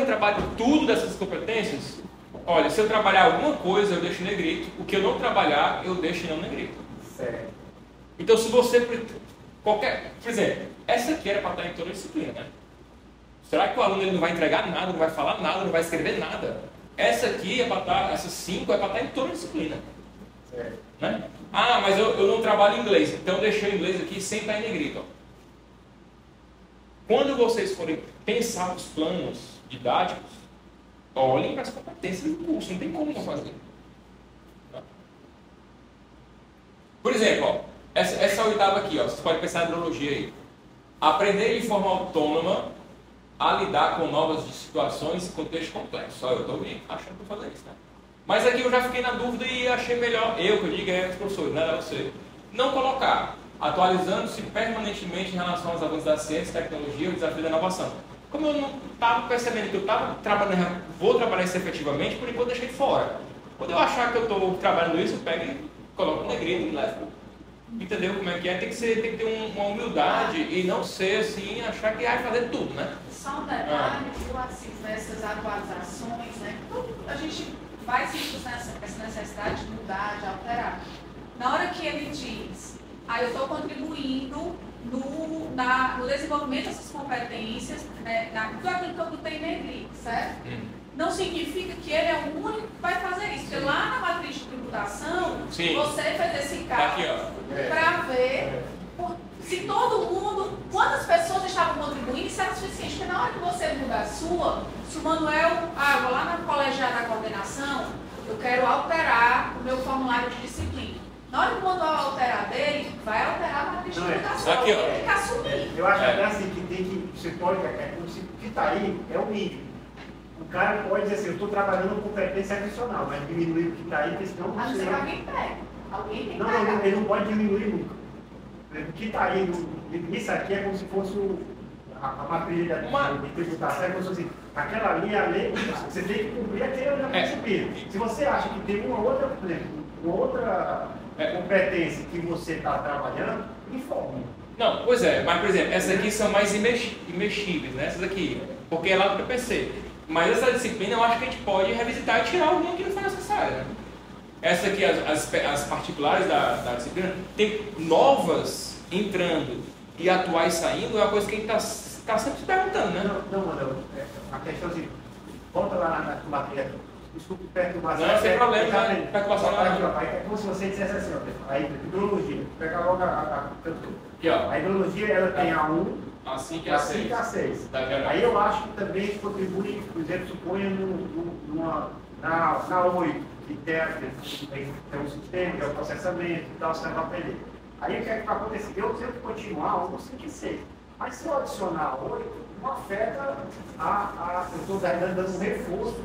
Eu trabalho tudo dessas competências? Olha, se eu trabalhar alguma coisa, eu deixo em negrito. O que eu não trabalhar, eu deixo em não negrito. Certo. Então, se você... Por exemplo, essa aqui era para estar em toda a disciplina, né? Será que o aluno ele não vai entregar nada, não vai falar nada, não vai escrever nada? Essa aqui é para estar... Essas 5 é para estar em toda a disciplina. Certo. Né? Mas eu não trabalho inglês, então eu deixei o inglês aqui sem estar em negrito. Ó. Quando vocês forem pensar os planos didáticos, olhem para as competências do curso, não tem como não fazer. Por exemplo, ó, essa 8ª aqui, ó, vocês podem pensar em hidrologia aí. Aprender de forma autônoma a lidar com novas situações e contextos complexos. Só eu estou achando que vou fazer isso, né? Mas aqui eu já fiquei na dúvida e achei melhor, que eu digo os professores, não era você, não colocar, atualizando-se permanentemente em relação aos avanços da ciência, tecnologia e o desafio da inovação. Como eu não estava percebendo que eu estava trabalhando, vou trabalhar isso efetivamente, por enquanto eu deixei fora. Quando eu achar que eu estou trabalhando isso, eu pego e coloco no negrito e levo. Entendeu como é que é? Tem que ter uma humildade e não ser assim, achar que vai fazer tudo, né? Só um detalhe, assim, nessas atualizações, né? A gente vai sentir essa necessidade de mudar, de alterar. Na hora que ele diz, eu estou contribuindo no desenvolvimento dessas competências, né, tudo aquilo que eu botei negrito, certo? Não significa que ele é o único que vai fazer isso, porque lá na matriz de tributação, sim, você fez esse cálculo para ver se todo mundo, quantas pessoas estavam contribuindo, isso era suficiente, porque na hora que você mudar a sua, se o Manuel, eu vou lá na colegiada da coordenação, eu quero alterar o meu formulário de disciplina. Na hora que o Manuel alterar dele, vai alterar a matriz de tributação, aqui, ó. tem que assumir. Eu acho até assim que tem que, você pode, o que está aí é o mínimo. O cara pode dizer assim, eu estou trabalhando com competência adicional, mas diminuir o que está aí, porque senão A não ser que alguém pega. Alguém tem que não, pegar. ele não pode diminuir nunca. O que está aí, isso aqui é como se fosse a matriz de tributação, é como se fosse aquela linha, a lei, você tem que cumprir aquela disciplina. Se você acha que tem uma outra, por exemplo, uma outra competência que você está trabalhando, informe. Não, pois é, mas por exemplo, essas aqui são mais imexíveis, né? Essas aqui, porque é lá do PPC. Mas essa disciplina eu acho que a gente pode revisitar e tirar alguma que não foi necessária, né? Essa aqui, as particulares da disciplina, tem novas entrando e atuais saindo, é uma coisa que a gente está sempre se perguntando, né? Não, Manuel, a questão é assim, volta lá na matéria, desculpe, perturbação. Não, sem problema, né? Perturbação não é. É como se você dissesse assim, ó, a hidrologia, pega logo aqui, ó. A hidrologia, ela tem a 1, a 5 e a a 6. Tá, aí eu acho que também contribui, por exemplo, suponha Na 8, que tem um sistema, que é o processamento e tal, você vai aprender. Aí o que é que vai acontecer? Eu tenho que continuar 1, 5 e 6. Mas se eu adicionar 8, não afeta eu estou dando um reforço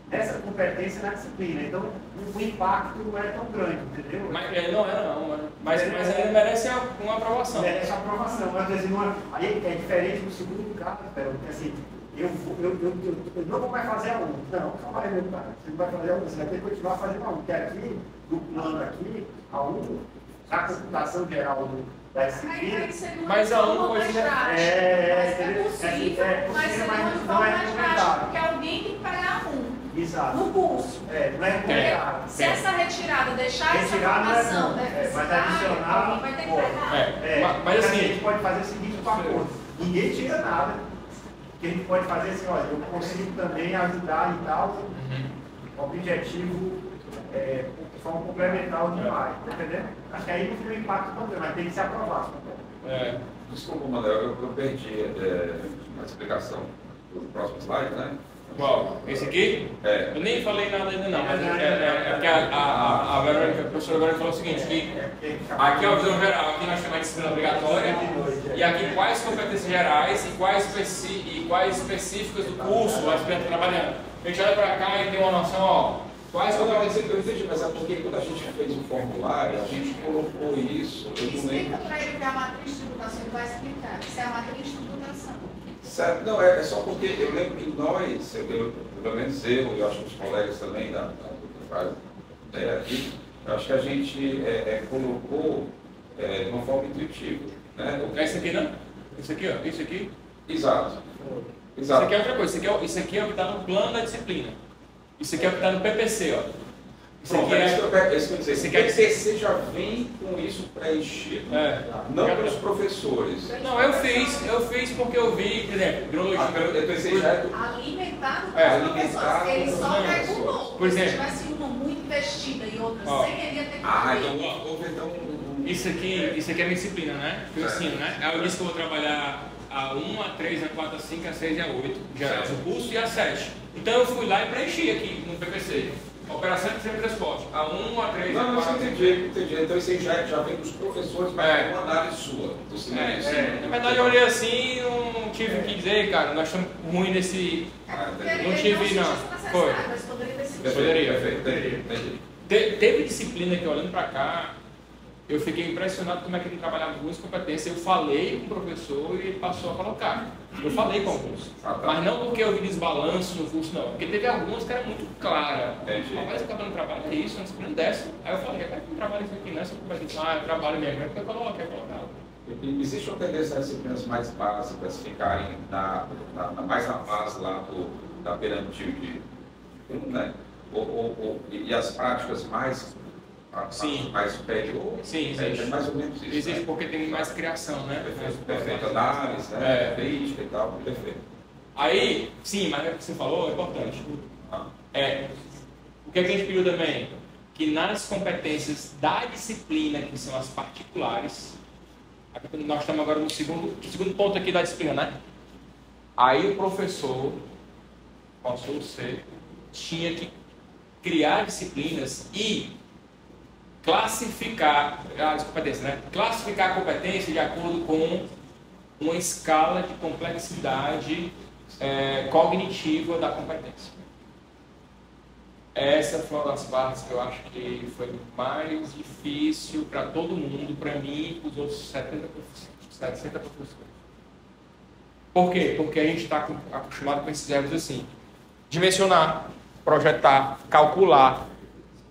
nessa competência na disciplina. Então, o impacto não é tão grande, entendeu? Mas não é não, mas ainda merece uma aprovação. Merece uma aprovação, mas assim, aí é diferente do segundo caso, porque assim, eu não vou mais fazer a 1. Não, calma aí, meu cara. Você não vai fazer a 1, você vai ter que continuar fazendo a 1. Porque aqui, no plano aqui, a 1, na computação geral da disciplina. Mas a 1 pode ser. É possível, mas seria uma forma mais drástica, porque alguém tem que pagar a 1. Exato. No curso. Não é recomendado. Se essa retirada deixar essa Retirar formação mas deficitária, adicionar, alguém vai ter que pagar. Mas assim, a gente pode fazer o seguinte com a conta. Ninguém tira nada. Que a gente pode fazer assim, olha, eu consigo também ajudar e tal. Objetivo de forma complementar demais, tá entendendo? Acho que aí não tem um impacto tão grande, mas tem que se aprovar. Desculpa, Manuel, eu perdi a explicação do próximo slide, né? Qual? Esse aqui? É. Eu nem falei nada ainda não, mas é porque a Verônica, a professora Verônica falou o seguinte, que aqui é a visão geral, aqui nós chamamos de disciplina obrigatória, e aqui quais competências gerais e quais específicas do curso a disciplina está trabalhando. A gente olha para cá e tem uma noção, ó, quais competências... Eu entendi, mas é porque quando a gente fez o formulário, a gente colocou isso, eu não Explica lembro... para ele que é a matriz de tributação, ele vai explicar. Isso é a matriz de tributação. Certo, não, é só porque eu lembro que nós, pelo menos eu acho que os colegas também da aqui, eu acho que a gente colocou de uma forma intuitiva. Né? É isso aqui não? Isso aqui, ó, isso aqui? Exato. Isso aqui é outra coisa, isso aqui é o que está no plano da disciplina. Isso aqui é o que está no PPC, ó. Isso Pronto, aqui isso que eu quero dizer. esse O aqui é- PCC já vem com isso preenchido, não pelos professores. Não, eu fiz porque eu vi, por exemplo, hidrologia. Eu pensei já é do... Alimentado É, pelos professores. Ele só não, regulou. por exemplo. Se tivesse uma muito investida e outra Ó. sem, ele ia ter que então houve então Isso aqui é minha disciplina, né? Que eu ensino, né? Aí eu disse que eu vou trabalhar a 1, a 3, a 4, a 5, a 6 e a 8, geral do curso, e a 7. Então eu fui lá e preenchi aqui no PPC. Operação de transporte. A 1, a 3, a 4, a 5. Entendi. Então isso aí já vem dos professores, mas é uma análise sua. Na verdade eu olhei assim e não tive que dizer, cara, nós estamos ruins nesse... Não tive, não. Foi. Mas poderia ter sido. Poderia. Teve disciplina que, olhando para cá, eu fiquei impressionado como é que ele trabalhava algumas competências. Eu falei com o professor e ele passou a colocar. Eu falei com alguns. Mas não porque eu vi desbalanço no curso, não. Porque teve algumas que era muito clara. Mas o não trabalha isso, uma disciplina dessa. Aí eu falei, como é que não trabalha isso aqui nessa competência? Eu trabalho mesmo. É porque eu coloquei, Existe uma tendência das disciplinas mais básicas ficarem mais na base lá da pirâmide de né? E as práticas mais superior? Sim, existe. É mais ou menos isso. Existe, né? porque tem mais criação, né? Perfeito análise, né? Crítica e tal, perfeito. Aí, sim, mas o que você falou é importante. O que a gente pediu também? Que nas competências da disciplina, que são as particulares, nós estamos agora no segundo ponto aqui da disciplina, né? Aí o professor, posso ser, tinha que criar disciplinas e classificar as competências, né? Classificar a competência de acordo com uma escala de complexidade cognitiva da competência. Essa foi uma das partes que eu acho que foi mais difícil para todo mundo, para mim e para os outros 70 professores. Por quê? Porque a gente está acostumado com esses verbos assim: dimensionar, projetar, calcular.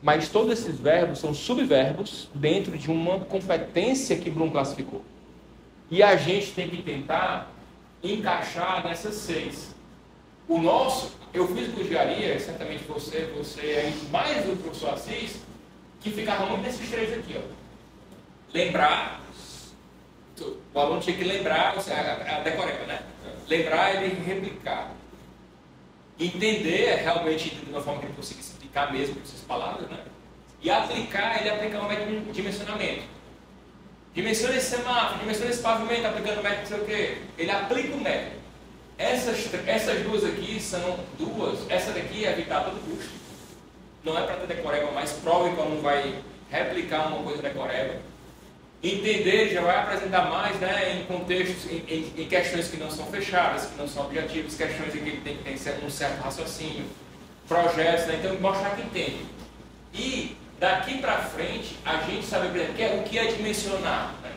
Mas todos esses verbos são subverbos dentro de uma competência que Bloom classificou. E a gente tem que tentar encaixar nessas 6. O nosso, eu fiz engenharia, certamente você é mais do professor Assis, que ficava muito nesses 3 aqui, ó. Lembrar, o aluno tinha que lembrar, a decoreba, né? Lembrar e replicar. Entender, realmente de uma forma que ele consiga explicar mesmo com essas palavras, né? E aplicar um método de dimensionamento. Dimensiona esse semáforo, dimensiona esse pavimento, aplicando o método não sei o quê. Ele aplica o método. Essas duas aqui são duas, essa daqui é evitar a todo custo. não é para ter decoreba, mas prove que não vai replicar uma coisa decoreba. Entender já vai apresentar mais, né, em contextos, em questões que não são fechadas, que não são objetivas, questões em que ele tem que ter um certo raciocínio, projetos, né, então mostrar que entende. E daqui para frente a gente sabe o que é dimensionar, né?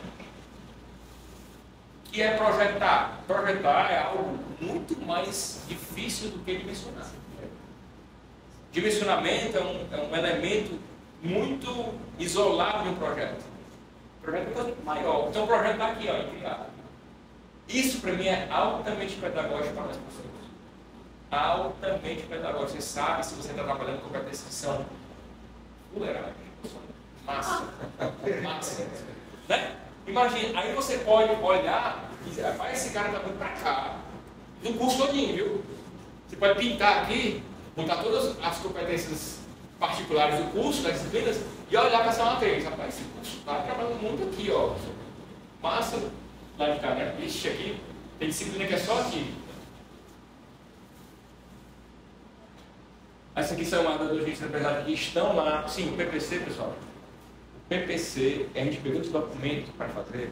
O que é projetar. Projetar é algo muito mais difícil do que dimensionar. Dimensionamento é um elemento muito isolado de um projeto. O projeto é uma coisa muito maior. Então o projeto está aqui, ó, criado. Isso para mim é altamente pedagógico para as pessoas. Altamente pedagógico. Você sabe se você está trabalhando com competências que são fuleiragem. Massa. Massa. Né? Imagina, aí você pode olhar e dizer, rapaz, esse cara está vindo para cá. Do curso todinho, viu? Você pode pintar aqui, botar todas as competências particulares do curso, das disciplinas, e olhar para essa matéria. Rapaz, esse curso está trabalhando muito aqui, ó. Massa lá de cá, né? Ixi, aqui tem disciplina que é só aqui. Essas aqui são as dos empresários que estão lá. Sim, o PPC, pessoal. O PPC, a gente pegou esse documento para fazer,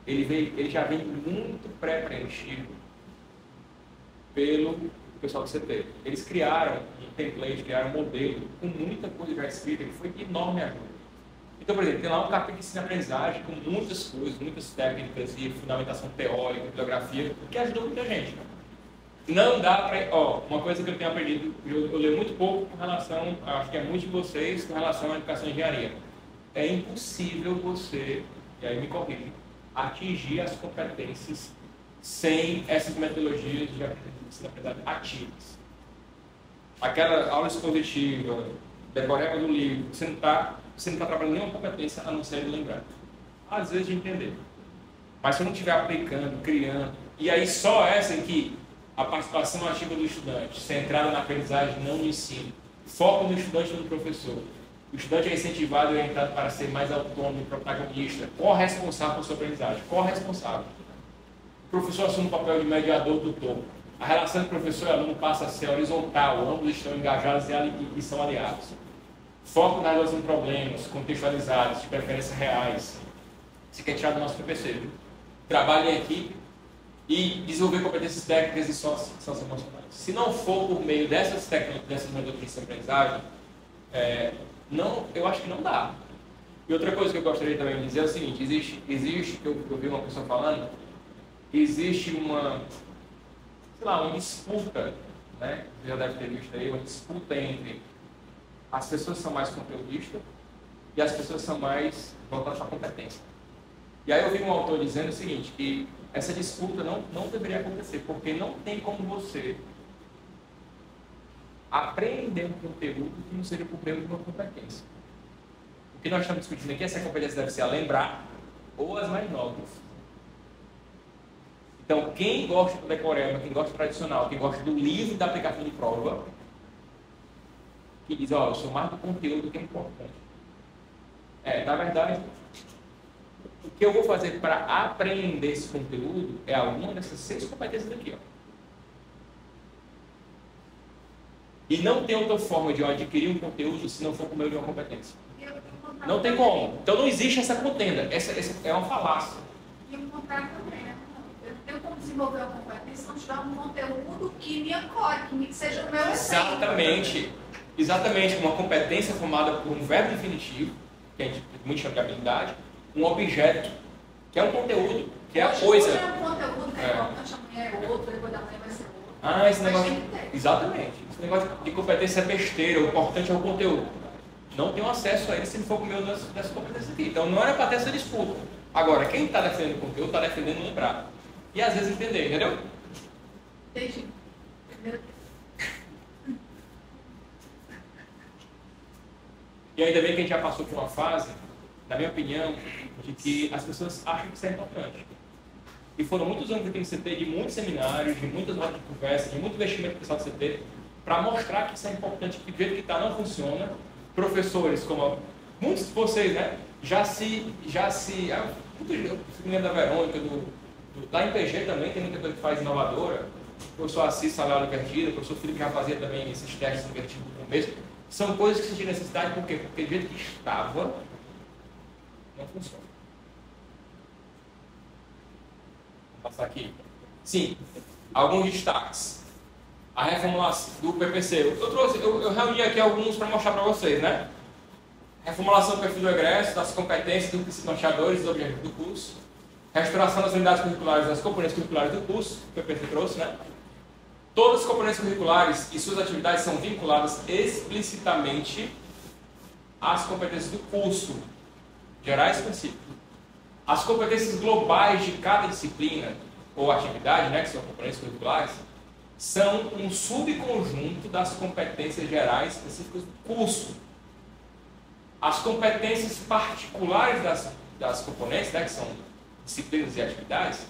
ele já vem muito pré-preenchido pelo pessoal do CT. Eles criaram um template, criaram um modelo com muita coisa já escrita, que foi de enorme ajuda. Então, por exemplo, tem lá um capítulo de ensino-aprendizagem com muitas coisas, muitas técnicas e fundamentação teórica, bibliografia, que ajudou muita gente. Não dá para... Ó, uma coisa que eu tenho aprendido, eu leio muito pouco com relação, acho que é muito de vocês, com relação à educação e engenharia. É impossível você, e aí me corrija, atingir as competências sem essas metodologias de ensino-aprendizagem ativas. Aquela aula expositiva, decoreba do livro, você não está trabalhando nenhuma competência a não ser de lembrar. Às vezes de entender. Mas se eu não estiver aplicando, criando, e aí só essa em que a participação ativa do estudante, centrada na aprendizagem, não no ensino, foco no estudante e no professor. O estudante é incentivado e orientado para ser mais autônomo e protagonista, corresponsável por sua aprendizagem, corresponsável. O professor assume o papel de mediador, tutor. A relação entre professor e aluno passa a ser horizontal, ambos estão engajados e são aliados. Foco na resolução de problemas, contextualizados, de preferência reais. Isso aqui é tirado do nosso PPC, viu? Trabalho em equipe e desenvolver competências técnicas e socioemocionais. Se não for por meio dessas técnicas, dessas metodologias de aprendizagem, eu acho que não dá. E outra coisa que eu gostaria também de dizer é o seguinte, existe que eu vi uma pessoa falando, existe uma disputa, né? Você já deve ter visto aí, uma disputa entre as pessoas que são mais conteudistas e as pessoas que são mais voltadas para a competência. E aí eu vi um autor dizendo o seguinte, que essa disputa não deveria acontecer, porque não tem como você aprender um conteúdo que não seja por meio de uma competência. O que nós estamos discutindo aqui é se a competência deve ser a lembrar ou as mais novas. Então, quem gosta do decoreba, quem gosta do tradicional, quem gosta do livro da aplicação de prova, que diz, ó, eu sou mais do conteúdo que é importante. Na verdade, o que eu vou fazer para aprender esse conteúdo é alguma dessas 6 competências aqui, ó. E não tem outra forma de eu adquirir um conteúdo se não for por meio de uma competência. Não tem como. Então não existe essa contenda. Essa é uma falácia. E o contrário também, né? Eu tenho como desenvolver uma competência se não tiver um conteúdo que me ancore, que seja o meu exemplo. Exatamente. Uma competência formada por um verbo definitivo, que a gente muito chama de habilidade, um objeto, que é um conteúdo, que é a coisa. Hoje é um conteúdo que é importante, amanhã é outro, depois da manhã vai ser outro. Esse negócio... Exatamente. Esse negócio de competência é besteira, o importante é o conteúdo. Não tenho acesso a ele se não for com o meu dessas competências aqui. Então não era para ter essa disputa. Agora, quem está defendendo o conteúdo está defendendo lembrar. E às vezes entender, entendeu? Entendi. E ainda bem que a gente já passou por uma fase, na minha opinião, de que as pessoas acham que isso é importante. E foram muitos anos aqui no CT, de muitos seminários, de muitas rodas de conversa, de muito investimento do pessoal do CT, para mostrar que isso é importante, que o jeito que está não funciona. Professores, como muitos de vocês, né, já se me lembro da Verônica, lá em PG também tem muita coisa que faz inovadora. O professor Assis Salário Invertido, o professor Felipe já fazia também esses testes invertidos no começo. São coisas que senti necessidade, por quê? Porque do jeito que estava, não funciona. Vou passar aqui. Sim, alguns destaques. A reformulação do PPC. Eu reuni aqui alguns para mostrar para vocês, né? Reformulação do perfil do egresso, das competências dos princípios norteadores e dos objetivos do curso. Restauração das unidades curriculares e das componentes curriculares do curso, que o PPC trouxe, né? Todas as componentes curriculares e suas atividades são vinculadas explicitamente às competências do curso, gerais e específicas. As competências globais de cada disciplina ou atividade, né, que são componentes curriculares, são um subconjunto das competências gerais específicas do curso. As competências particulares das componentes, né, que são disciplinas e atividades,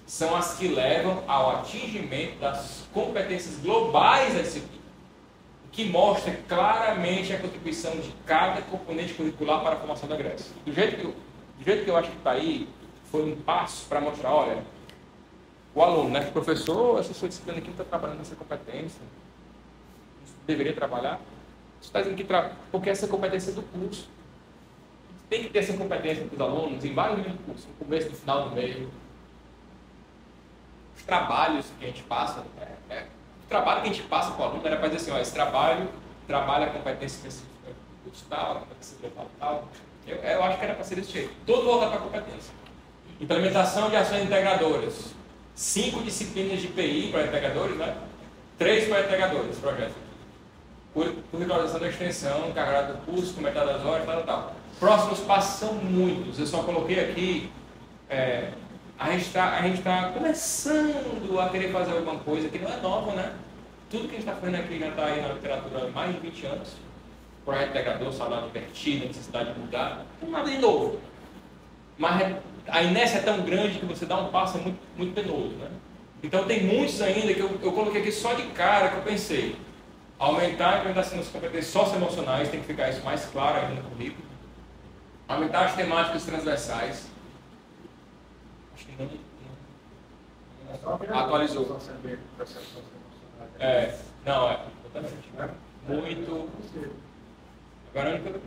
são as que levam ao atingimento das competências globais da disciplina, o que mostra claramente a contribuição de cada componente curricular para a formação da egresso. Do jeito que eu acho que está aí, foi um passo para mostrar, olha, o aluno, né, o professor, essa sua disciplina aqui não está trabalhando nessa competência, deveria trabalhar. Você está dizendo que porque essa competência é do curso. Tem que ter essa competência para os alunos em vários níveis do curso, no começo, no final, no meio. Os trabalhos que a gente passa, o trabalho que a gente passa para o aluno era para dizer assim, ó, esse trabalho trabalha a competência específica do curso tal, a competência global tal. Eu acho que era para ser desse jeito. Todo voltado para a competência. Implementação de ações integradoras. 5 disciplinas de PI para integradores, né? 3 para integradores, projeto. Curricularização da extensão, carga do curso, comentário das horas, tal. Próximos passos são muitos. Eu só coloquei aqui. A gente está começando a querer fazer alguma coisa que não é nova, né? Tudo que a gente está fazendo aqui já está aí na literatura há mais de 20 anos. Projeto integrador, salário invertido, necessidade de mudar. Não é nada de novo. Mas a inércia é tão grande que você dá um passo muito, muito penoso, né? Então tem muitos ainda que eu coloquei aqui só de cara que eu pensei. Aumentar a implementação das competências socioemocionais, tem que ficar isso mais claro ainda no currículo. Aumentar as temáticas transversais. Acho que não atualizou. Muito. Agora a única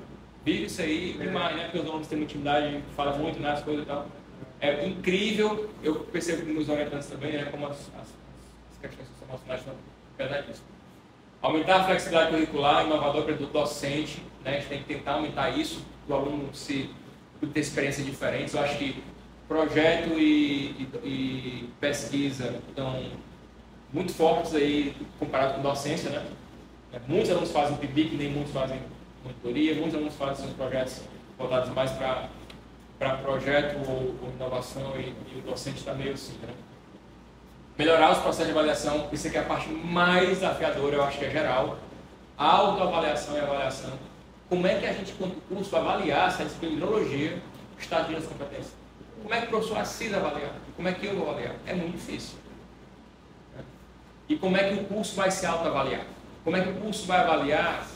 vive isso aí demais, né? Porque os alunos têm uma intimidade, falam muito, né? As coisas e tal. É incrível, eu percebo nos orientantes também, né? Como as questões socioemocionais estão pesadíssimas. Aumentar a flexibilidade curricular, inovador para o docente, né? A gente tem que tentar aumentar isso, o aluno ter experiências diferentes. Eu acho que projeto e pesquisa estão muito fortes aí comparado com docência, né? Muitos alunos fazem PIBIC, nem muitos fazem monitoria, muitos alunos fazem seus projetos voltados mais para projeto ou inovação e o docente está meio assim, né? Melhorar os processos de avaliação, isso aqui é a parte mais desafiadora, eu acho que é geral. Autoavaliação e avaliação. Como é que a gente, quanto curso, avaliar se a disciplina de neurologia está atingindo as competências? Como é que o professor assista avaliar? Como é que eu vou avaliar? É muito difícil. E como é que o curso vai se autoavaliar? Como é que o curso vai avaliar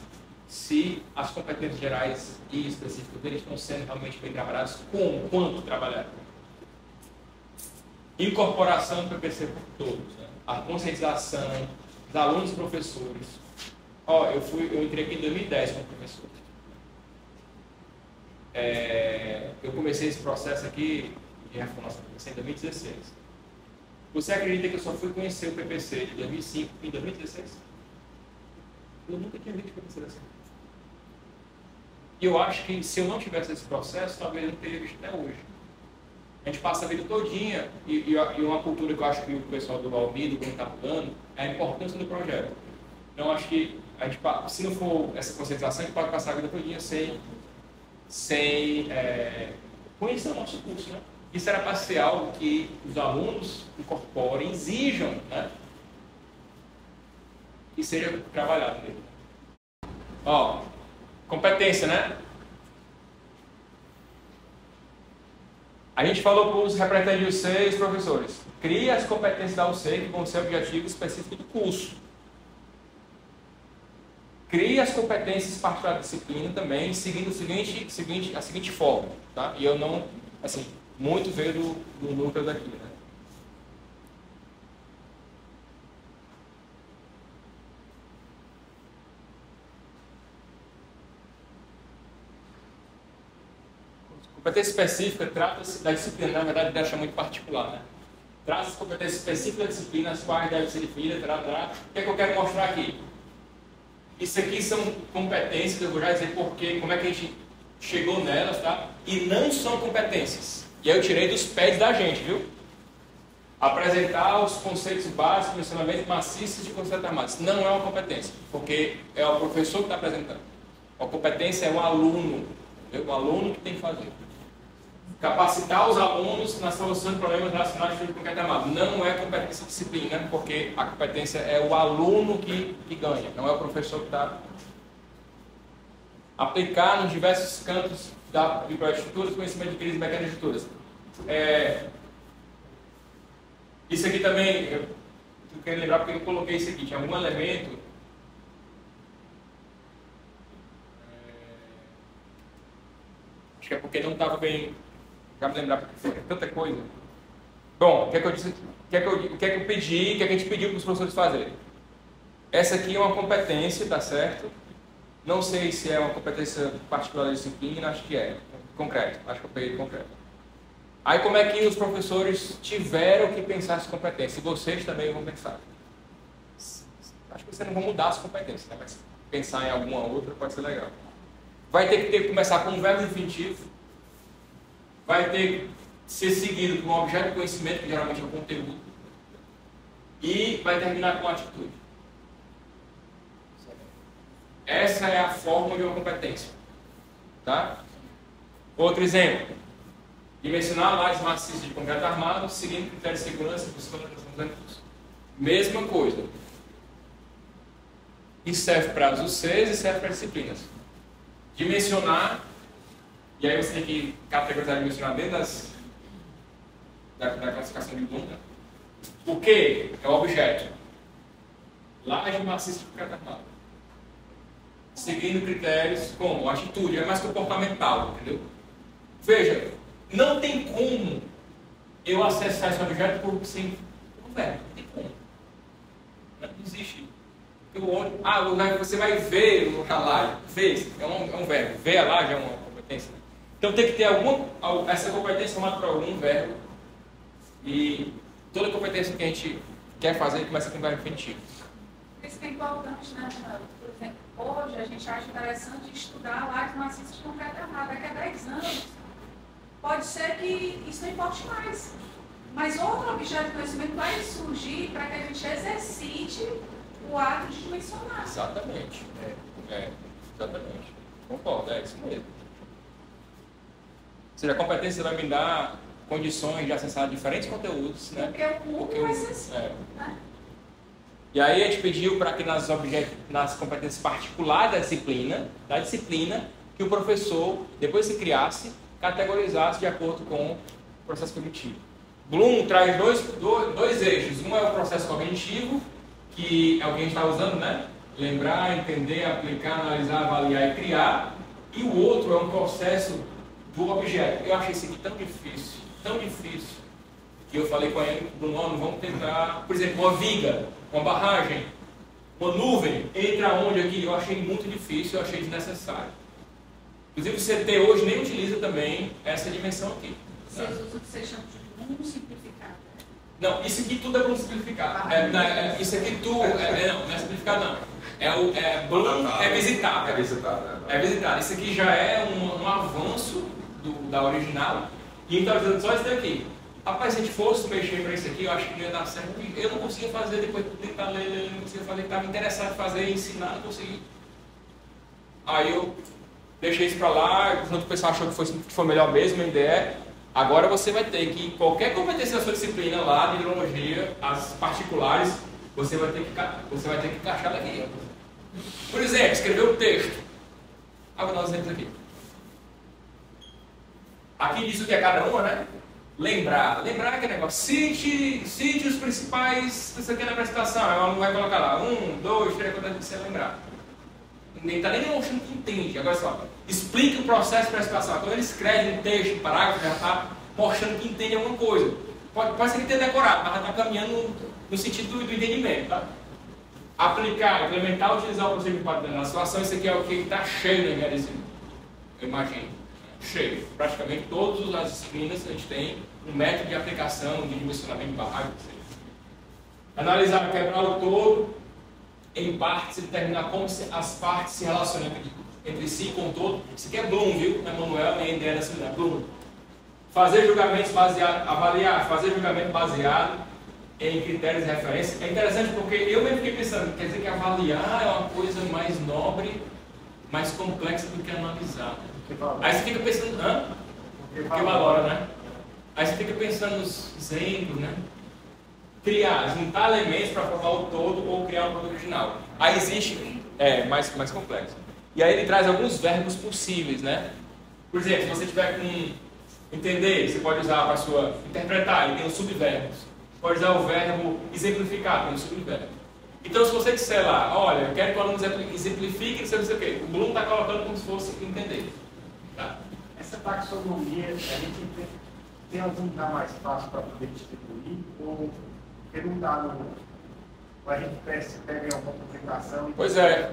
se as competências gerais e específicas deles estão sendo realmente bem trabalhadas? Como? Quanto trabalhar? Incorporação do PPC por todos, né? A conscientização dos alunos e professores. Eu entrei aqui em 2010 como professor. Eu comecei esse processo aqui de reformação do PPC em 2016. Você acredita que eu só fui conhecer o PPC de 2005 em 2016? Eu nunca tinha visto o PPC assim. E eu acho que se eu não tivesse esse processo, talvez eu não teria visto até hoje. A gente passa a vida todinha, e uma cultura que eu acho que o pessoal do Almir, do está mudando, é a importância do projeto. Então, acho que a gente, se não for essa conscientização, a gente pode passar a vida todinha sem conhecer o nosso curso, né? Isso era para ser algo que os alunos incorporem, exijam, né? E seja trabalhado nele. Competência, né? A gente falou para os representantes de UC e os professores. Crie as competências da UC que vão ser objetivos específicos do curso. Crie as competências particulares da disciplina também, seguindo a seguinte forma. Tá? E eu não, assim, muito veio do núcleo daqui, né? Competência específica trata-se da disciplina, na verdade, deixa muito particular, né? Trata-se de competência específica da disciplina, as quais devem ser definidas, O que é que eu quero mostrar aqui? Isso aqui são competências, eu vou já dizer porquê, como é que a gente chegou nelas, tá? E não são competências. E aí eu tirei dos pés da gente, viu? Apresentar os conceitos básicos, mencionamento maciços de conceitos armados. Não é uma competência, porque é o professor que está apresentando. A competência é o aluno, o aluno que tem que fazer. Capacitar os alunos na solução de problemas relacionados com o concreto armado. Não é competência disciplina, porque a competência é o aluno que ganha, não é o professor que está. Aplicar nos diversos cantos da infraestrutura, conhecimento de crise e mecânica de estruturas. Isso aqui também, eu quero lembrar porque eu coloquei isso aqui, tinha algum elemento. Acho que é porque não estava bem. Já me lembrar porque foi tanta coisa. Bom, o que é que eu disse? O que é que eu pedi? O que é que a gente pediu para os professores fazerem? Essa aqui é uma competência, tá certo? Não sei se é uma competência particular da disciplina, acho que é. Concreto, acho que eu peguei concreto. Aí como é que os professores tiveram que pensar essa competência? E vocês também vão pensar. Acho que vocês não vão mudar as competências, né? Mas pensar em alguma outra pode ser legal. Vai ter que começar com um verbo definitivo. Vai ter que ser seguido por um objeto de conhecimento, que geralmente é o conteúdo. E vai terminar com atitude. Essa é a forma de uma competência. Tá? Outro exemplo. Dimensionar lajes maciças de concreto armado, seguindo critérios de segurança, buscando a questão dos recursos. Mesma coisa. Isso serve para as UCs e serve para as disciplinas. Dimensionar, e aí você tem que categorizar e dimensionar dentro da classificação de Bloom. O que é o objeto? Laje maciça de concreto armado. Seguindo critérios como atitude, é mais comportamental, entendeu? Veja, não tem como eu acessar esse objeto sem um verbo. Não tem como. Não existe. Você vai ver a laje. Ver é um verbo. Ver a laje é uma competência. Então tem que ter essa competência formada por algum verbo. E toda competência que a gente quer fazer começa com um verbo infinitivo. Isso é importante, né? Por exemplo, hoje a gente acha interessante estudar lajes maciças de concreto armado. Daqui a 10 anos, pode ser que isso não importe mais. Mas outro objeto de conhecimento vai surgir para que a gente exercite o ato de dimensionar. Exatamente. Exatamente. Concordo, é isso mesmo. Ou seja, a competência vai me dar condições de acessar diferentes conteúdos, né? Porque o mundo vai ser assim. Né? E aí a gente pediu para que nas competências particulares da disciplina, que o professor, depois que criasse, categorizasse de acordo com o processo cognitivo. Bloom traz dois eixos. Um é o processo cognitivo, que é o que a gente está usando, né? Lembrar, entender, aplicar, analisar, avaliar e criar. E o outro é um processo do objeto. Eu achei isso aqui tão difícil, que eu falei com ele, Bruno, vamos tentar, por exemplo, uma viga, uma barragem, uma nuvem, entra onde aqui? Eu achei muito difícil, eu achei desnecessário. Inclusive o CT hoje nem utiliza também essa dimensão aqui. Vocês usam o que vocês chamam de Bloom simplificado. Não, isso aqui tudo é Bloom simplificado. Isso aqui tudo, não é simplificado não. Bloom é visitável. É visitável. Isso aqui já é um avanço da original. E então, só isso daqui. Rapaz, se a gente fosse mexer para isso aqui, eu acho que não ia dar certo. Eu não conseguia fazer, depois de tentar ler, eu não conseguia fazer, estava interessado em fazer, ensinar, não consegui. Aí eu deixei isso para lá, o pessoal achou que foi melhor mesmo, a ideia. Agora você vai ter que, qualquer competência da sua disciplina lá, de hidrologia, as particulares, você vai ter que encaixar daqui. Por exemplo, escrever um texto. Vou dar uns exemplos aqui. Aqui diz o que é cada uma, né? Lembrar aquele negócio. Cite os principais, isso aqui na apresentação. Ela não vai colocar lá 1, 2, 3, 4, você lembrar. Ninguém está nem mostrando que entende. Agora só, explique o processo de apresentação. Quando ele escreve um texto, um parágrafo, já está mostrando que entende alguma coisa. Pode ser que tenha decorado, mas já está caminhando no sentido do entendimento. Tá? Aplicar, implementar, utilizar o procedimento para determinar a situação. Isso aqui é o que está cheio na minha disciplina. Eu imagino. cheio. Praticamente todas as disciplinas a gente tem um método de aplicação de dimensionamento de barragem. Analisar, quebrar o todo em partes e determinar como as partes se relacionam entre si com o todo. Isso aqui é Bloom, viu? Não é Manuel, nem ideia da cidade. Bloom. Fazer julgamentos baseados, avaliar, fazer julgamento baseado em critérios de referência. É interessante porque eu mesmo fiquei pensando, quer dizer que avaliar é uma coisa mais nobre, mais complexa do que analisar. Aí você fica pensando, porque valora, né? Aí você fica pensando nos exemplos, né? Criar, juntar elementos para formar o todo ou criar um produto original. Aí existe, mais complexo. E aí ele traz alguns verbos possíveis, né? Por exemplo, se você tiver com entender, você pode usar para sua interpretar, ele tem os subverbos. Você pode usar o verbo exemplificar, tem um subverbo. Então, se você disser lá, olha, eu quero que o aluno exemplifique, não sei o quê, o Bloom está colocando como se fosse entender. Tá? Essa taxonomia, a gente tem algum lugar mais fácil para poder distribuir? Ou porque não dá no... A gente pega alguma publicação e... Pois é,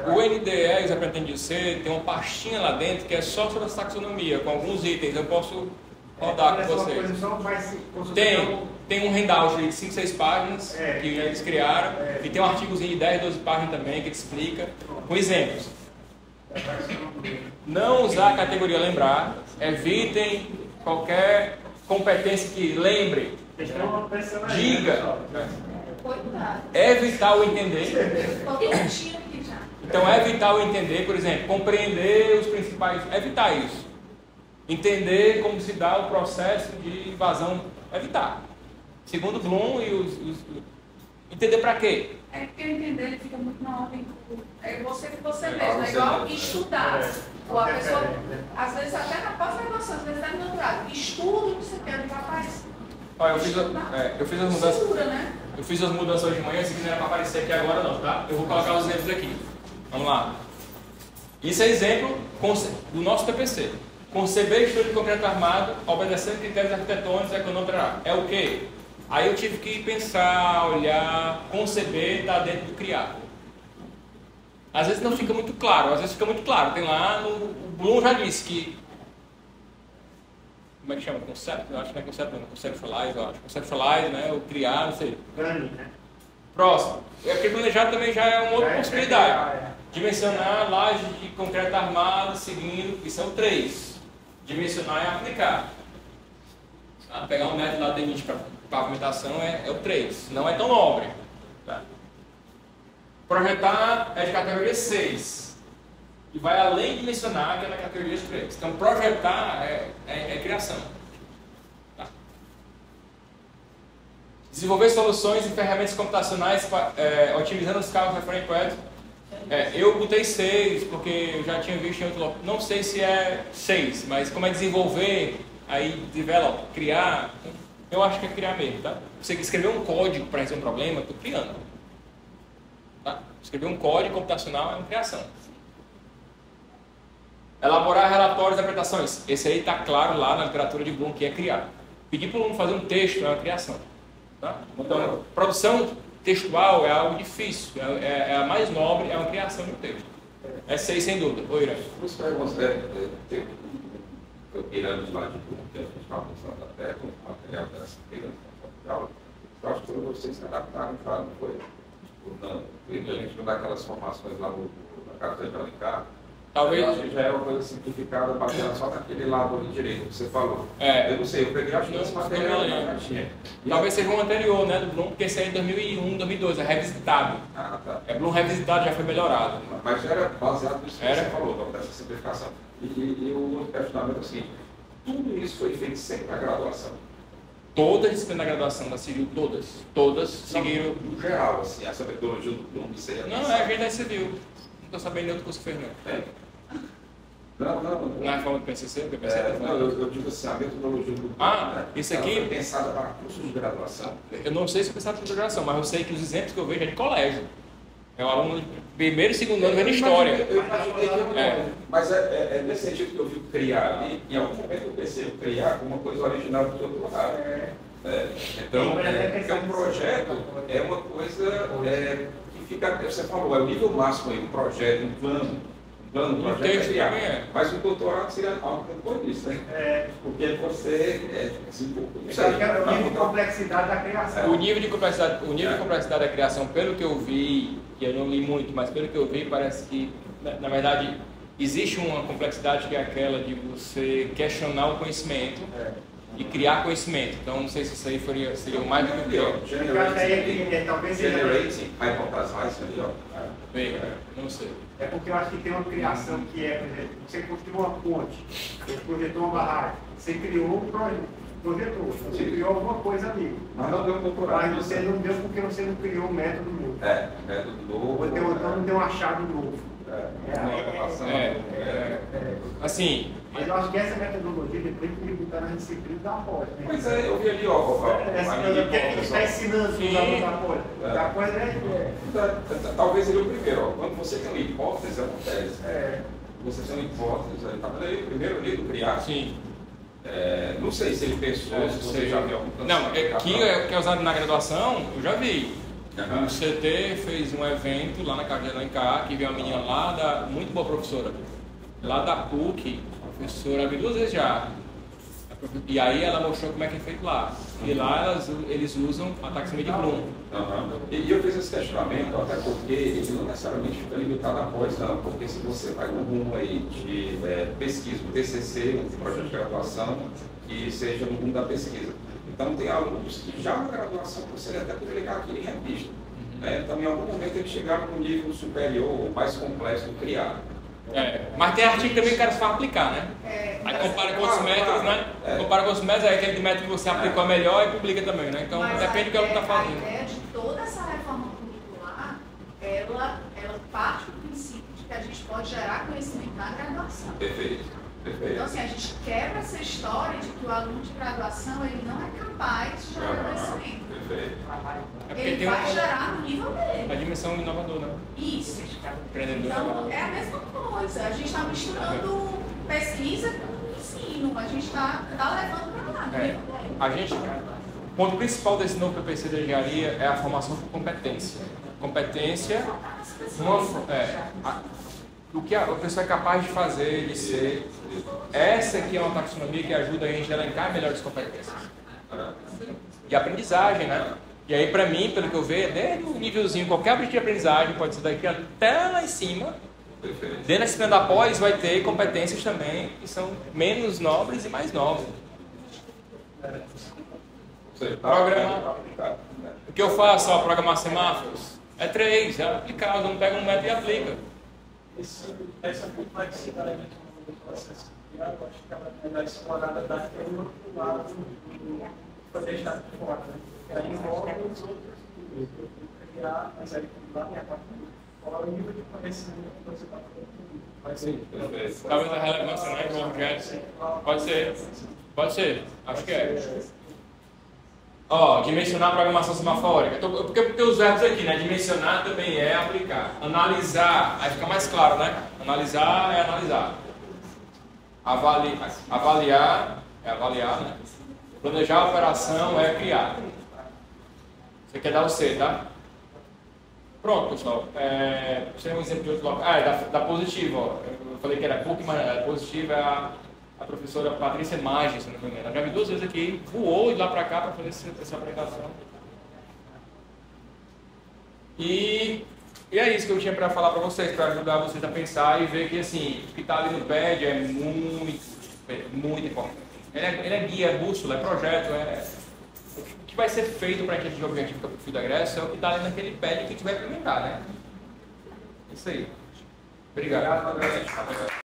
o NDE, os aprendiz C, tem uma pastinha lá dentro que é só sobre essa taxonomia, com alguns itens, eu posso rodar com vocês. Tem um handout de 5, 6 páginas que eles criaram, e tem um artigozinho de 10, 12 páginas também que explica, com exemplos. Não usar a categoria lembrar, evitem qualquer competência que lembre, diga, evitar o entender. Então, evitar o entender, por exemplo, compreender os principais, evitar isso. Entender como se dá o processo de invasão, evitar. Segundo Bloom e entender para quê? É porque entender ele fica muito na ordem. É você mesmo, é igual estudar. Ou a pessoa, às vezes até na pós-graduação, às vezes está no doutorado, estudo, não sei o que, rapaz. Olha, eu fiz as mudanças. Censura, né? Eu fiz as mudanças hoje de manhã, isso aqui não era para aparecer aqui agora não, tá? Eu vou colocar os exemplos aqui. Vamos lá. Isso é exemplo do nosso PPC. Conceber estudo de concreto armado, obedecendo critérios arquitetônicos, econômicos, é o quê? Aí eu tive que pensar, olhar, conceber, está dentro do criar. Às vezes não fica muito claro, às vezes fica muito claro. Tem lá, o Bloom já disse que... Como é que chama? Concept? Eu acho que não é concept, não. Conceptualize, eu acho. Conceptualize, né? O criar, não sei. Próximo. Porque planejado também já é uma outra possibilidade. Dimensionar laje de concreto armado, seguindo, isso é o 3. Dimensionar e aplicar. Tá? Pegar um método lá de para pavimentação é o 3. Não é tão nobre. Tá? Projetar é de categoria 6. E vai além de dimensionar, que é na categoria 3. Então, projetar é criação. Tá? Desenvolver soluções e ferramentas computacionais otimizando os cálculos referentes ao projeto. Eu botei 6, porque eu já tinha visto em outro local. Não sei se é 6, mas como é desenvolver, aí develop, criar, eu acho que é criar mesmo, tá? Você escrever um código para resolver um problema, eu estou criando. Tá? Escrever um código computacional é uma criação. Elaborar relatórios e apresentações. Esse aí está claro lá na literatura de Bloom, que é criar. Pedir para o aluno fazer um texto é uma criação. Tá? Então, produção textual é algo difícil, é a mais nobre, é uma criação de um texto. É 6 sem dúvida. Oi, Irã. Os perguntas iremos lá de Bloom, que a gente estava pensando até com o material dessa criança. Eu acho que vocês se adaptaram, não foi? A gente não dá aquelas formações lá na Casa de Alencar. Talvez. Eu acho que já é uma coisa simplificada, baseada só naquele lado ali direito que você falou. Eu não sei, eu peguei acho que esse material na caixinha. Talvez seja um anterior, né, do Bloom, porque esse aí é em 2001, 2002, é revisitado. Tá. É Bloom revisitado, já foi melhorado. Mas já era baseado nisso que você falou, dessa simplificação. E o outro questionamento é o seguinte: tudo isso foi feito sempre na graduação? Todas as disciplinas da graduação da Civil, todas seguiram. No geral, assim, essa metodologia do Bloom seria. Não, é a gente da Civil. Não estou sabendo de outro curso que fez, não. Na reforma do PCC? Eu digo assim, a metodologia do Bloom, isso aqui foi pensada para cursos de graduação. Eu não sei se foi pensado para graduação, mas eu sei que os exemplos que eu vejo é de colégio. É o aluno de primeiro e segundo ano vendo história. Mas é nesse sentido que eu vi criar ali. Em algum momento eu pensei criar uma coisa original do doutorado. Então, porque um projeto é uma coisa que fica, você falou, é o nível máximo aí, um projeto, um plano do O projeto texto criar. também é. Mas o doutorado seria algo depois disso, né? Porque você Isso aqui é o nível de complexidade da criação. O nível de complexidade da criação, pelo que eu vi, que eu não li muito, mas pelo que eu vi, parece que, na verdade, existe uma complexidade que é aquela de você questionar o conhecimento e criar conhecimento. Então, não sei se isso aí seria o mais do que o que Talvez Generating hypothesizing ali, ó. bem, não sei. É porque eu acho que tem uma criação que é, por exemplo, você construiu uma ponte, você projetou uma barragem, você criou um projetou, você criou alguma coisa ali. Mas não deu um doutorado. Mas você não deu porque você não criou um método novo. Método novo. Ou então não deu um achado novo. Assim, Mas eu acho que essa metodologia depois tem que botar na disciplina da pós. Né? Pois é, eu vi ali, ó. O que é que está ensinando os alunos da pós? Da pós Talvez ele é o primeiro, ó. Quando você tem uma hipótese, é uma tese. Você tem uma hipótese, tá vendo aí o primeiro ali do criar? sim. Não sei se ele pensou, se você já viu algum Não, que é usado na graduação, eu já vi. O CT fez um evento lá na casa de Alencar, que veio uma menina lá muito boa professora, lá da PUC, professora, vi 2 vezes já. E aí ela mostrou como é que é feito lá. E lá eles usam a taxonomia de Bloom. E eu fiz esse questionamento, até porque ele não necessariamente fica limitado a pós, não, porque se você vai no rumo aí de pesquisa, um TCC, um projeto de graduação, que seja no rumo da pesquisa. Então tem alunos que já na graduação você até publicar aquilo em revista. Então em algum momento eles chegaram no nível superior ou mais complexo do criar. Mas tem artigo também que o cara só aplicar, né? Aí compara com outros métodos, né? Compara com outros métodos, aí aquele método que você aplicou melhor e publica também, né? Então depende do que o aluno está fazendo. A ideia de toda essa reforma curricular, ela parte do princípio de que a gente pode gerar conhecimento na graduação. Perfeito. Então, assim, a gente quebra essa história de que o aluno de graduação ele não é capaz de gerar conhecimento. Perfeito. Ele vai gerar no nível dele. A dimensão inovadora, né? Isso. Empreendedor. Então, é a mesma coisa. A gente está misturando pesquisa com ensino. A gente está levando para lá. A gente, o ponto principal desse novo PPC da engenharia é a formação por competência. Competência, o que a pessoa é capaz de fazer, de ser. Essa aqui é uma taxonomia que ajuda a gente a elencar melhores competências. E aprendizagem, né? E aí, para mim, pelo que eu vejo, desde o nívelzinho, qualquer objetivo de aprendizagem, pode ser daqui até lá em cima. Dentro da disciplina da pós, vai ter competências também que são menos nobres e mais nobres. Programar. O que eu faço, ó, programar semáforos? É 3, é aplicar, eu não pego um método e aplica. Essa complexidade do processo criado, eu acho que ela é melhor explorada daquele outro lado do foi deixado de fora, né? Que aí envolve os outros níveis, criar, mas aí lá tem a parte fora o nível de conhecimento que você está falando. Talvez a relevância, né, do objeto. Pode ser, acho que é. Ó, dimensionar a programação semafórica. Porque os verbos aqui, né? Dimensionar também é aplicar. Analisar, aí fica mais claro, né? Analisar é analisar. Avaliar é avaliar, né? Planejar a operação é criar. Você quer dar o C, tá? Pronto, pessoal. Você tem um exemplo de outro local. Da Positivo, ó. Eu falei que era PUC, mas a Positivo é a professora Patrícia Maggi, se não me engano. Ela já vi 2 vezes aqui, voou de lá para cá para fazer essa apresentação. E é isso que eu tinha para falar para vocês, para ajudar vocês a pensar e ver que assim, o que está ali no PED é muito importante. Ele é guia, é bússola, é projeto, o que vai ser feito para a gente atingir o objetivo do Fio da Grécia é o que está ali naquele PED que a gente vai implementar, né? Isso aí. Obrigado.